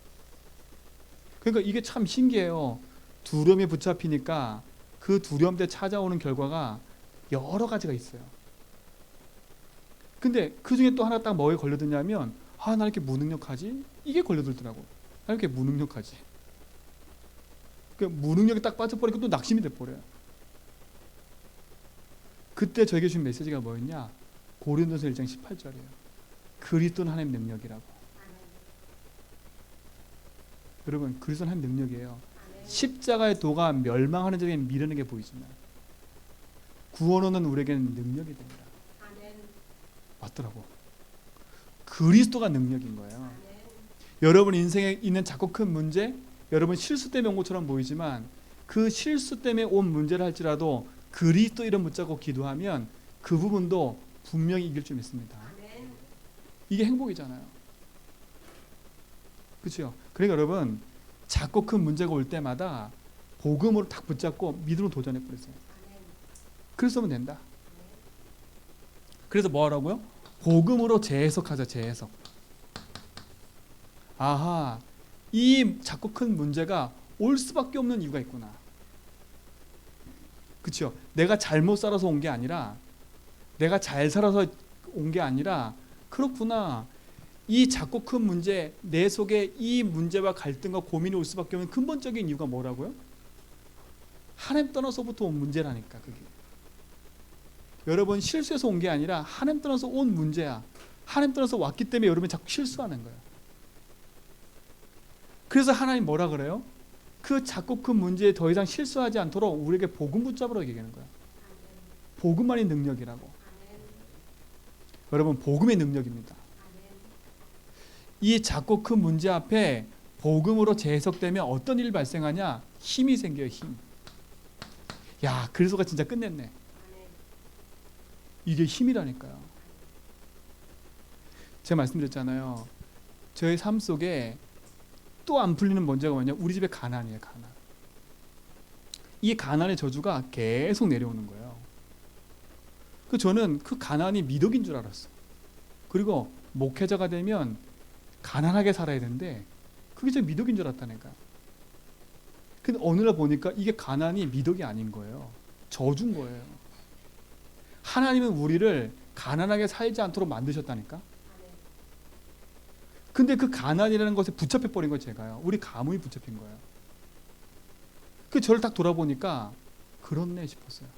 그러니까 이게 참 신기해요. 두려움에 붙잡히니까 그 두려움 때 찾아오는 결과가 여러 가지가 있어요. 근데 그 중에 또 하나 딱 뭐에 걸려드냐면 나 이렇게 무능력하지? 이게 걸려들더라고. 나 이렇게 무능력하지? 그 무능력이 딱 빠져버리고 또 낙심이 돼버려요. 그때 저에게 주신 메시지가 뭐였냐? 고린도서 1장 18절이에요. 그리스도는 하나님 능력이라고. 여러분 그리스도는 하나님 능력이에요. 십자가의 도가 멸망하는 자에게 미련하게 게 보이지만 구원하는 우리에게는 능력이 됩니다. 맞더라고. 그리스도가 능력인 거예요. 여러분 인생에 있는 작고 큰 문제, 여러분 실수 때문에 온 것처럼 보이지만 그 실수 때문에 온 문제를 할지라도 그리스도 이름 붙잡고 기도하면 그 부분도 분명히 이길 줄 믿습니다. 이게 행복이잖아요. 그렇죠? 그러니까 여러분 작고 큰 문제가 올 때마다 복음으로 딱 붙잡고 믿음으로 도전해 버리세요. 그랬으면 된다. 그래서 뭐 하라고요? 복음으로 재해석하자. 재해석. 이 작고 큰 문제가 올 수밖에 없는 이유가 있구나. 그렇죠? 내가 잘못 살아서 온 게 아니라 내가 잘 살아서 온 게 아니라 그렇구나. 이 작고 큰 문제, 내 속에 이 문제와 갈등과 고민이 올 수밖에 없는 근본적인 이유가 뭐라고요? 하나님 떠나서부터 온 문제라니까. 그게 여러분 실수해서 온 게 아니라 하나님 떠나서 온 문제야. 하나님 떠나서 왔기 때문에 여러분이 자꾸 실수하는 거예요. 그래서 하나님 뭐라 그래요? 그 작고 큰 문제에 더 이상 실수하지 않도록 우리에게 복음 붙잡으라고 얘기하는 거야. 복음만이 능력이라고. 여러분 복음의 능력입니다. 이 작고 큰 문제 앞에 복음으로 재해석되면 어떤 일이 발생하냐? 힘이 생겨요. 힘. 야, 그리스도가 진짜 끝냈네. 이게 힘이라니까요. 제가 말씀드렸잖아요. 저의 삶 속에 또 안 풀리는 문제가 뭐냐? 우리 집에 가난이에요. 가난. 이 가난의 저주가 계속 내려오는 거예요. 저는 그 가난이 미덕인 줄 알았어요. 그리고 목회자가 되면 가난하게 살아야 되는데 그게 제 미덕인 줄 알았다니까요. 근데 어느 날 보니까 이게 가난이 미덕이 아닌 거예요. 저주인 거예요. 하나님은 우리를 가난하게 살지 않도록 만드셨다니까. 근데 그 가난이라는 것에 붙잡혀 버린 거예요. 제가요. 우리 가문이 붙잡힌 거예요. 저를 딱 돌아보니까 그렇네 싶었어요.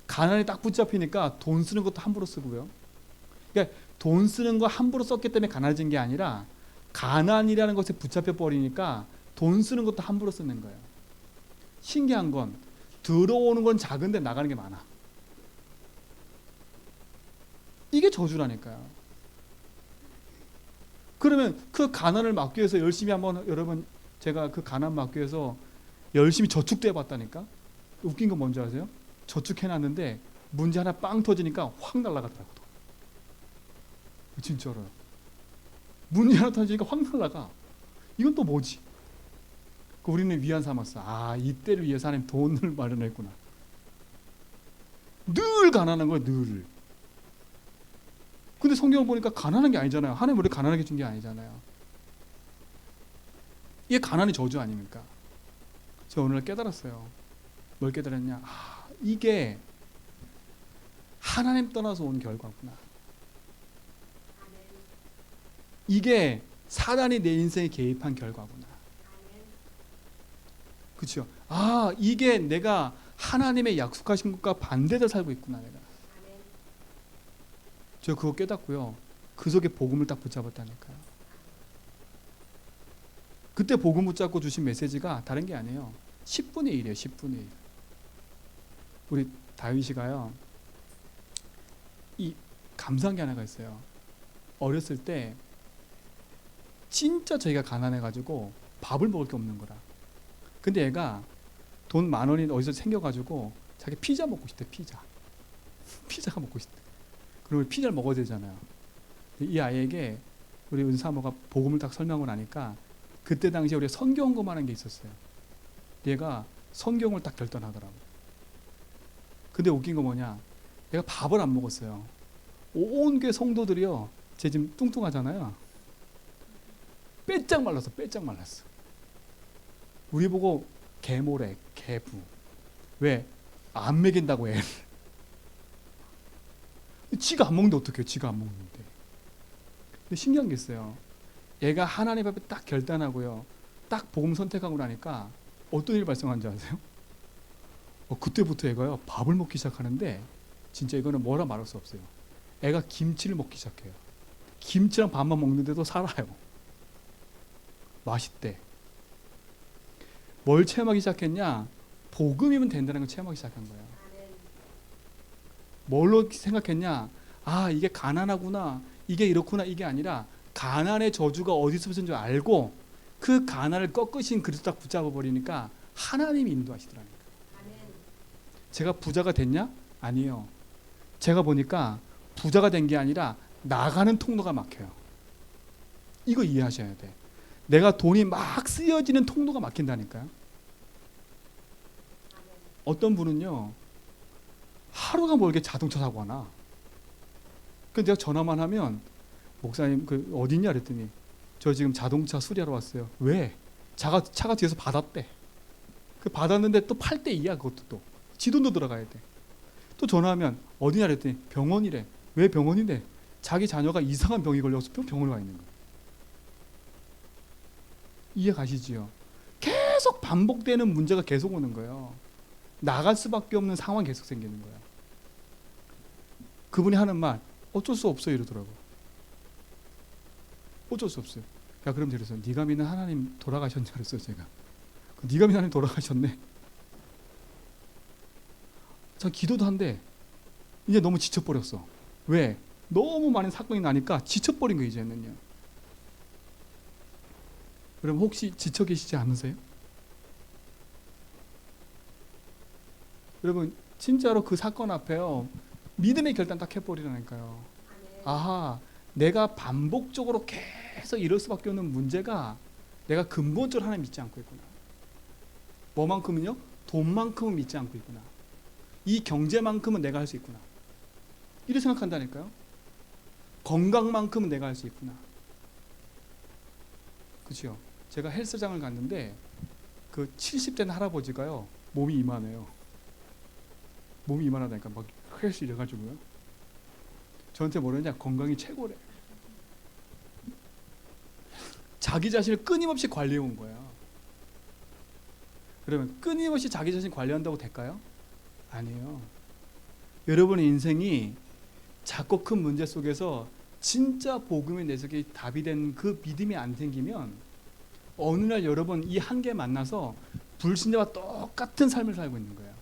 가난이 딱 붙잡히니까 돈 쓰는 것도 함부로 쓰고요. 그러니까 돈 쓰는 거 함부로 썼기 때문에 가난해진 게 아니라 가난이라는 것에 붙잡혀 버리니까 돈 쓰는 것도 함부로 쓰는 거예요. 신기한 건 들어오는 건 작은데 나가는 게 많아. 이게 저주라니까요. 그러면 그 가난을 막기 위해서 열심히 한번 여러분 제가 그 가난 막기 위해서 열심히 저축도 해봤다니까. 웃긴 건 뭔지 아세요? 저축해놨는데 문제 하나 빵 터지니까 확 날아가더라고요. 진짜로요. 문제 하나 터지니까 확 날아가. 이건 또 뭐지? 우리는 위안 삼았어. 아, 이때를 위해서 하나님 돈을 마련했구나. 늘 가난한 거예요. 늘. 근데 성경을 보니까 가난한 게 아니잖아요. 하나님 우리 가난하게 준 게 아니잖아요. 이게 가난의 저주 아닙니까? 제가 오늘 깨달았어요. 뭘 깨달았냐? 아, 이게 하나님 떠나서 온 결과구나. 이게 사단이 내 인생에 개입한 결과구나. 그렇죠? 아, 이게 내가 하나님의 약속하신 것과 반대로 살고 있구나. 내가. 제가 그거 깨닫고요. 그 속에 복음을 딱 붙잡았다니까요. 그때 복음 붙잡고 주신 메시지가 다른 게 아니에요. 10분의 1이에요. 10분의 1. 우리 다윗이가요. 이 감사한 게 하나가 있어요. 어렸을 때 진짜 저희가 가난해가지고 밥을 먹을 게 없는 거라. 근데 얘가 돈 10,000원이 어디서 생겨가지고 자기 피자 먹고 싶대. 피자가 먹고 싶대. 그러면 피자를 먹어야 되잖아요. 이 아이에게 우리 은사모가 복음을 딱 설명하고 나니까 그때 당시에 우리가 성경검하는 게 있었어요. 얘가 성경을 딱 결단하더라고요. 근데 웃긴 거 뭐냐? 얘가 밥을 안 먹었어요. 온 교회 성도들이요. 쟤 지금 뚱뚱하잖아요. 빼짝 말랐어. 우리 보고 개모래, 개부. 왜? 안 먹인다고 애를. 지가 안 먹는데 어떡해요? 지가 안 먹는데. 근데 신기한 게 있어요. 얘가 하나님 앞에 딱 결단하고요. 딱 복음 선택하고 나니까 어떤 일이 발생한지 아세요? 그때부터 애가요. 밥을 먹기 시작하는데 진짜 이거는 뭐라 말할 수 없어요. 애가 김치를 먹기 시작해요. 김치랑 밥만 먹는데도 살아요. 맛있대. 뭘 체험하기 시작했냐? 복음이면 된다는 걸 체험하기 시작한 거예요. 뭘로 생각했냐? 아, 이게 가난하구나. 이게 이렇구나. 이게 아니라 가난의 저주가 어디서 오는 줄 알고 그 가난을 꺾으신 그리스도 딱 붙잡아 버리니까 하나님이 인도하시더라니까. 제가 부자가 됐냐? 아니에요. 제가 보니까 부자가 된 게 아니라 나가는 통로가 막혀요. 이거 이해하셔야 돼. 내가 돈이 막 쓰여지는 통로가 막힌다니까요. 어떤 분은요. 하루가 멀게 자동차 사고 하나. 그래서 내가 전화만 하면 목사님 그 어디 있냐 그랬더니 저 지금 자동차 수리하러 왔어요. 왜? 차가 뒤에서 받았대. 그 받았는데 또 팔 때 이야 그것도 또. 지 돈도 들어가야 돼. 또 전화하면 어디냐 그랬더니 병원이래. 왜 병원이래? 자기 자녀가 이상한 병이 걸려서 병원에 가 있는 거예요. 이해 가시지요? 계속 반복되는 문제가 계속 오는 거예요. 나갈 수밖에 없는 상황이 계속 생기는 거예요. 그분이 하는 말 어쩔 수 없어요 이러더라고. 어쩔 수 없어요. 야 그럼 그래서 네가 믿는 하나님 돌아가셨냐 그랬어요 제가. 네가 믿는 하나님 돌아가셨네. 자 기도도 한데 이제 너무 지쳐버렸어. 왜? 너무 많은 사건이 나니까 지쳐버린 거예요 이제는요. 여러분 혹시 지쳐 계시지 않으세요? 여러분 진짜로 그 사건 앞에요 믿음의 결단 딱 해버리라니까요. 아하, 내가 반복적으로 계속 이럴 수밖에 없는 문제가 내가 근본적으로 하나님 믿지 않고 있구나. 뭐만큼은요? 돈만큼은 믿지 않고 있구나. 이 경제만큼은 내가 할 수 있구나. 이렇게 생각한다니까요. 건강만큼은 내가 할 수 있구나. 그렇죠? 제가 헬스장을 갔는데 그 70대 할아버지가요 몸이 이만해요. 몸이 이만하다니까 막 헬스 이래가지고요. 저한테 뭐랬냐? 건강이 최고래. 자기 자신을 끊임없이 관리해 온 거야. 그러면 끊임없이 자기 자신 관리한다고 될까요? 아니에요. 여러분의 인생이 작고 큰 문제 속에서 진짜 복음의 내석이 답이 된 그 믿음이 안 생기면 어느 날 여러분 이 한계 만나서 불신자와 똑같은 삶을 살고 있는 거예요.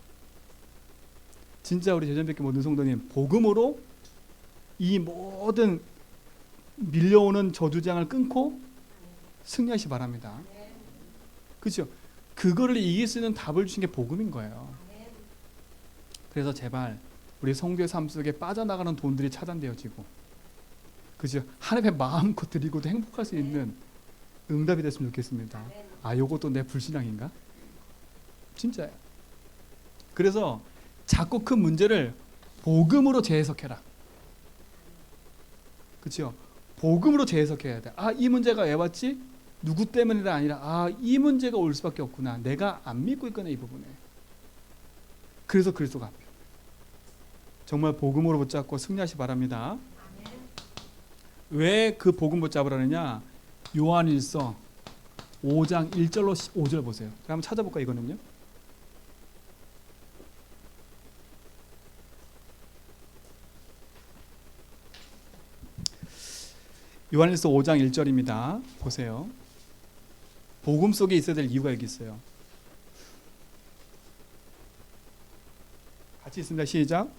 진짜 우리 제전백교 모든 성도님 복음으로 이 모든 밀려오는 저주장을 끊고 승리하시 바랍니다. 그렇죠? 그거를 이길 수 있는 답을 주신 게 복음인 거예요. 그래서 제발 우리 성도의 삶 속에 빠져나가는 돈들이 차단되어지고 그죠? 하나님의 마음껏 드리고도 행복할 수 있는 응답이 됐으면 좋겠습니다. 아, 요것도 내 불신앙인가? 진짜예요. 그래서 작고 큰 문제를 복음으로 재해석해라. 그렇죠? 복음으로 재해석해야 돼. 아, 이 문제가 왜 왔지? 누구 때문이라 아니라 아, 이 문제가 올 수밖에 없구나. 내가 안 믿고 있거나 이 부분에. 그래서 그리스도가 앞에. 정말 복음으로 붙잡고 승리하시 바랍니다. 왜 그 복음 붙잡으라느냐? 요한일서 5장 1절로 5절 보세요. 한번 찾아볼까 이거는요? 요한일서 5장 1절입니다. 보세요. 복음 속에 있어야 될 이유가 여기 있어요. 같이 있습니다. 시작.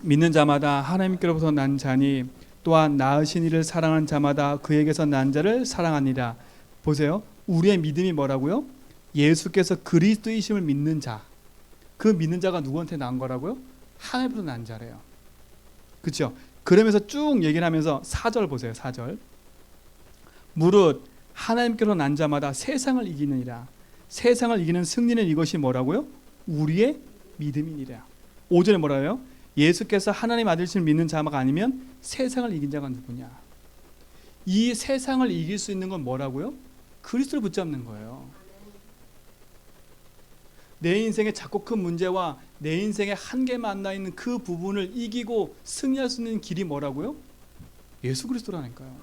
믿는 자마다 하나님께로부터 난 자니 또한 낳으신 이를 사랑하는 자마다 그에게서 난 자를 사랑하니라. 보세요. 우리의 믿음이 뭐라고요? 예수께서 그리스도이심을 믿는 자. 그 믿는 자가 누구한테 난 거라고요? 하나님으로 난 자래요. 그렇죠? 그러면서 쭉 얘기를 하면서 4절 보세요. 4절. 무릇 하나님께로 난 자마다 세상을 이기느니라. 세상을 이기는 승리는 이것이 뭐라고요? 우리의 믿음이니라. 5절에 뭐라요? 예수께서 하나님 아들이심을 믿는 자가 아니면 세상을 이긴 자가 누구냐? 이 세상을 이길 수 있는 건 뭐라고요? 그리스도를 붙잡는 거예요. 내 인생의 작고 큰 문제와 내 인생의 한계 만나 있는 그 부분을 이기고 승리할 수 있는 길이 뭐라고요? 예수 그리스도라니까요.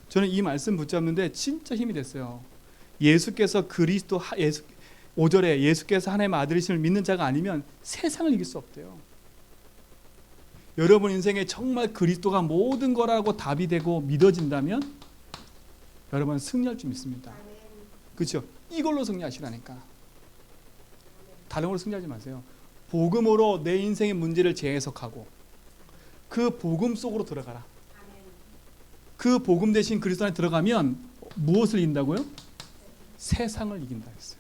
저는 이 말씀 붙잡는데 진짜 힘이 됐어요. 예수께서 그리스도 5절에 예수께서 하나님의 아들이심을 믿는 자가 아니면 세상을 이길 수 없대요. 여러분 인생에 정말 그리스도가 모든 거라고 답이 되고 믿어진다면 여러분 승리할 줄 믿습니다. 그렇죠? 이걸로 승리하시라니까. 다른 걸로 승리하지 마세요. 복음으로 내 인생의 문제를 재해석하고 그 복음 속으로 들어가라. 그 복음 대신 그리스도 안에 들어가면 무엇을 이긴다고요? 세상을 이긴다 했어요.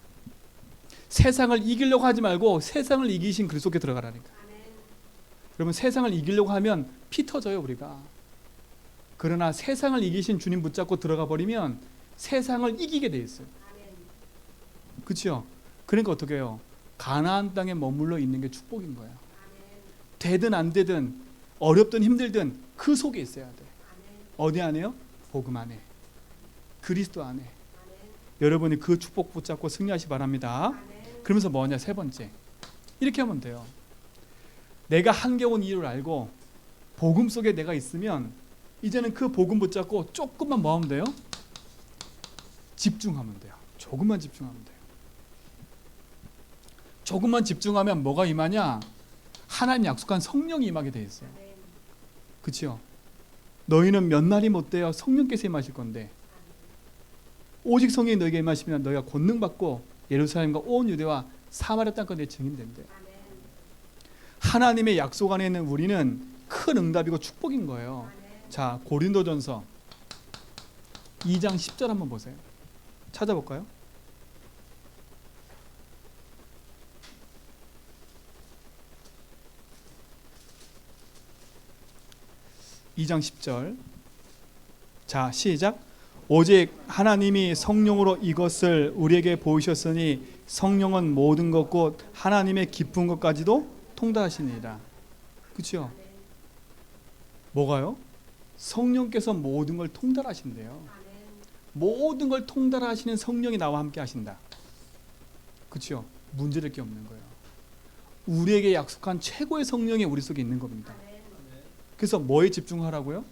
세상을 이기려고 하지 말고 세상을 이기신 그리스도께 들어가라니까. 여러분 세상을 이기려고 하면 피 터져요 우리가. 그러나 세상을 이기신 주님 붙잡고 들어가 버리면 세상을 이기게 돼 있어요. 그렇죠? 그러니까 어떻게 해요? 가나안 땅에 머물러 있는 게 축복인 거예요. 되든 안 되든 어렵든 힘들든 그 속에 있어야 돼. 어디 안에요? 복음 안에. 그리스도 안에. 여러분이 그 축복 붙잡고 승리하시 바랍니다. 그러면서 뭐냐? 세 번째. 이렇게 하면 돼요. 내가 한겨운 이유를 알고 복음 속에 내가 있으면 이제는 그 복음 붙잡고 조금만 뭐 하면 돼요? 집중하면 돼요. 조금만 집중하면 돼요. 조금만 집중하면 뭐가 임하냐? 하나님 약속한 성령이 임하게 돼 있어요. 그렇죠? 너희는 몇 날이 못 되어 성령께서 임하실 건데 오직 성령이 너에게 임하시면 너희가 권능 받고 예루살렘과 온 유대와 사마리아 땅까지 내 증인 된대. 하나님의 약속 안에 있는 우리는 큰 응답이고 축복인 거예요. 자, 고린도전서 2장 10절 한번 보세요. 찾아볼까요? (2장 10절) 자, 시작. 오직 하나님이 성령으로 이것을 우리에게 보이셨으니 성령은 모든 것 곧 하나님의 깊은 것까지도 통달하시니라. 그렇죠? 뭐가요? 성령께서 모든 걸 통달하신대요. 모든 걸 통달하시는 성령이 나와 함께 하신다. 그렇죠? 문제될 게 없는 거예요. 우리에게 약속한 최고의 성령이 우리 속에 있는 겁니다. 그래서 뭐에 집중하라고요?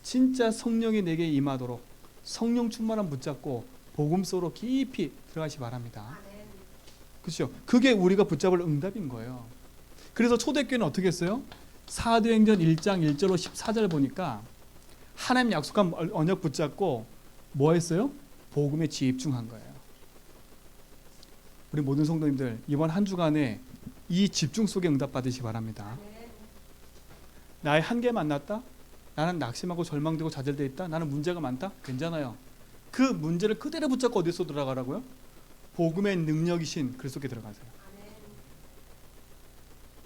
진짜 성령이 내게 임하도록 성령 충만함 붙잡고 복음 속으로 깊이 들어가시 바랍니다. 그렇죠? 그게 우리가 붙잡을 응답인 거예요. 그래서 초대교회는 어떻게 했어요? 사도행전 1장 1절로 14절 보니까 하나님 약속한 언약 붙잡고 뭐 했어요? 복음에 집중한 거예요. 우리 모든 성도님들 이번 한 주간에 이 집중 속에 응답 받으시기 바랍니다. 나의 한계 만났다? 나는 낙심하고 절망되고 좌절되어 있다? 나는 문제가 많다? 괜찮아요. 그 문제를 그대로 붙잡고 어디서 들어가라고요? 복음의 능력이신 그리스도께 들어가세요.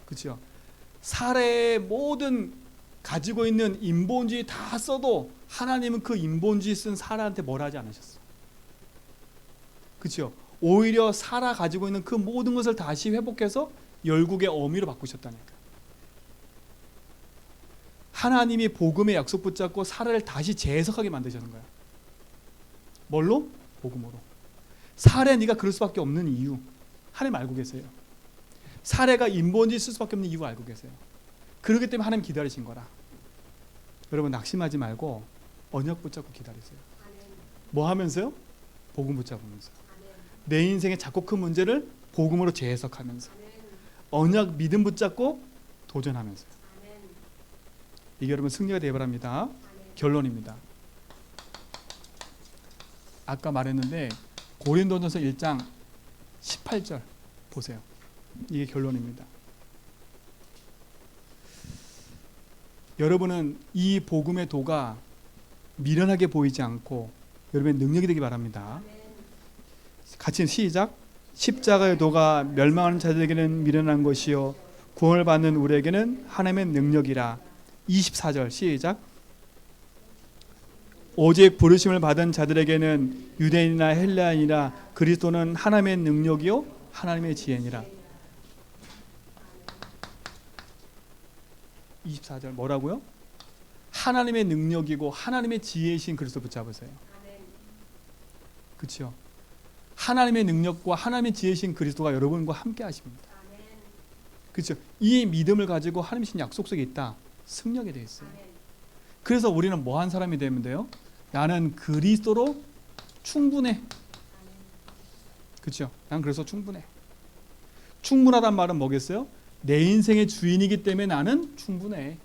그렇죠? 사례의 모든 가지고 있는 인본주의 다 써도 하나님은 그 인본주의 쓴 사라한테 뭘 하지 않으셨어요. 그렇죠? 오히려 사라 가지고 있는 그 모든 것을 다시 회복해서 열국의 어미로 바꾸셨다니까. 하나님이 복음의 약속 붙잡고 사례를 다시 재해석하게 만드시는 거야. 뭘로? 복음으로. 사례 네가 그럴 수밖에 없는 이유 하나님 알고 계세요. 사례가 인본주의 쓸 수밖에 없는 이유 알고 계세요. 그렇기 때문에 하나님 기다리신 거라. 여러분 낙심하지 말고 언약 붙잡고 기다리세요. 뭐 하면서요? 복음 붙잡으면서. 내 인생의 작고 큰 문제를 복음으로 재해석하면서 언약 믿음 붙잡고 도전하면서. 이게 여러분 승리가 되기 바랍니다. 결론입니다. 아까 말했는데 고린도전서 1장 18절 보세요. 이게 결론입니다. 여러분은 이 복음의 도가 미련하게 보이지 않고 여러분의 능력이 되기 바랍니다. 같이 시작. 십자가의 도가 멸망하는 자들에게는 미련한 것이요 구원을 받는 우리에게는 하나님의 능력이라. 24절 시작. 오직 부르심을 받은 자들에게는 유대인이나 헬라인이나 그리스도는 하나님의 능력이요 하나님의 지혜니라. 24절 뭐라고요? 하나님의 능력이고 하나님의 지혜이신 그리스도 붙잡으세요. 그렇죠? 하나님의 능력과 하나님의 지혜이신 그리스도가 여러분과 함께 하십니다. 그렇죠? 이 믿음을 가지고 하나님 신 약속 속에 있다. 승리하게 되어 있어요. 그래서 우리는 뭐 한 사람이 되면 돼요? 나는 그리스도로 충분해. 그렇죠? 난 그래서 충분해. 충분하단 말은 뭐겠어요? 내 인생의 주인이기 때문에 나는 충분해.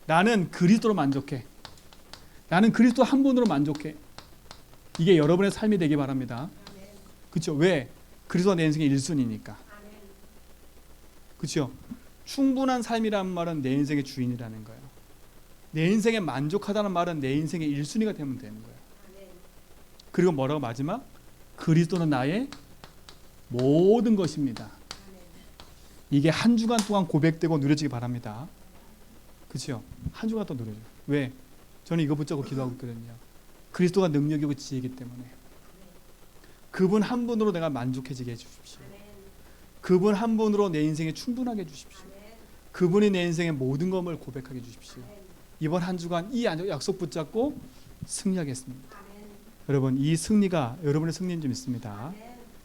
나는 그리스도로 만족해. 나는 그리스도 한 분으로 만족해. 이게 여러분의 삶이 되기 바랍니다. 그렇죠? 왜? 그리스도가 내 인생의 1순위니까. 그렇죠? 충분한 삶이라는 말은 내 인생의 주인이라는 거예요. 내 인생에 만족하다는 말은 내 인생의 1순위가 되면 되는 거예요. 그리고 뭐라고 마지막? 그리스도는 나의 모든 것입니다. 이게 한 주간 동안 고백되고 누려지기 바랍니다. 그렇죠? 한 주간 동안 누려져요. 왜? 저는 이거 붙잡고 기도하고 있거든요. 그리스도가 능력이고 지혜이기 때문에 그분 한 분으로 내가 만족해지게 해주십시오. 그분 한 분으로 내 인생에 충분하게 해주십시오. 그분이 내 인생의 모든 것을 고백하게 해주십시오. 이번 한 주간 이 약속 붙잡고 승리하겠습니다. 여러분 이 승리가 여러분의 승리인 줄 믿습니다.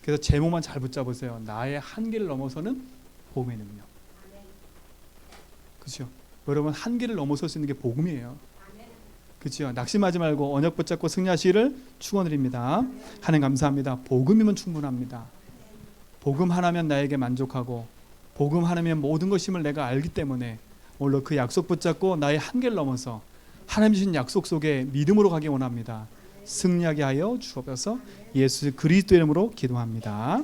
그래서 제목만 잘 붙잡으세요. 나의 한계를 넘어서는 복음의 능력. 그렇죠? 여러분, 한계를 넘어설 수 있는 게 복음이에요. 그렇죠? 낙심하지 말고 언약 붙잡고 승리하시기를 축원드립니다. 하나님 감사합니다. 복음이면 충분합니다. 복음 하나면 나에게 만족하고 복음 하나면 모든 것임을 내가 알기 때문에 오늘 그 약속 붙잡고 나의 한계를 넘어서 하나님 주신 약속 속에 믿음으로 가기 원합니다. 승리하게 하여 주옵소서. 예수 그리스도 이름으로 기도합니다.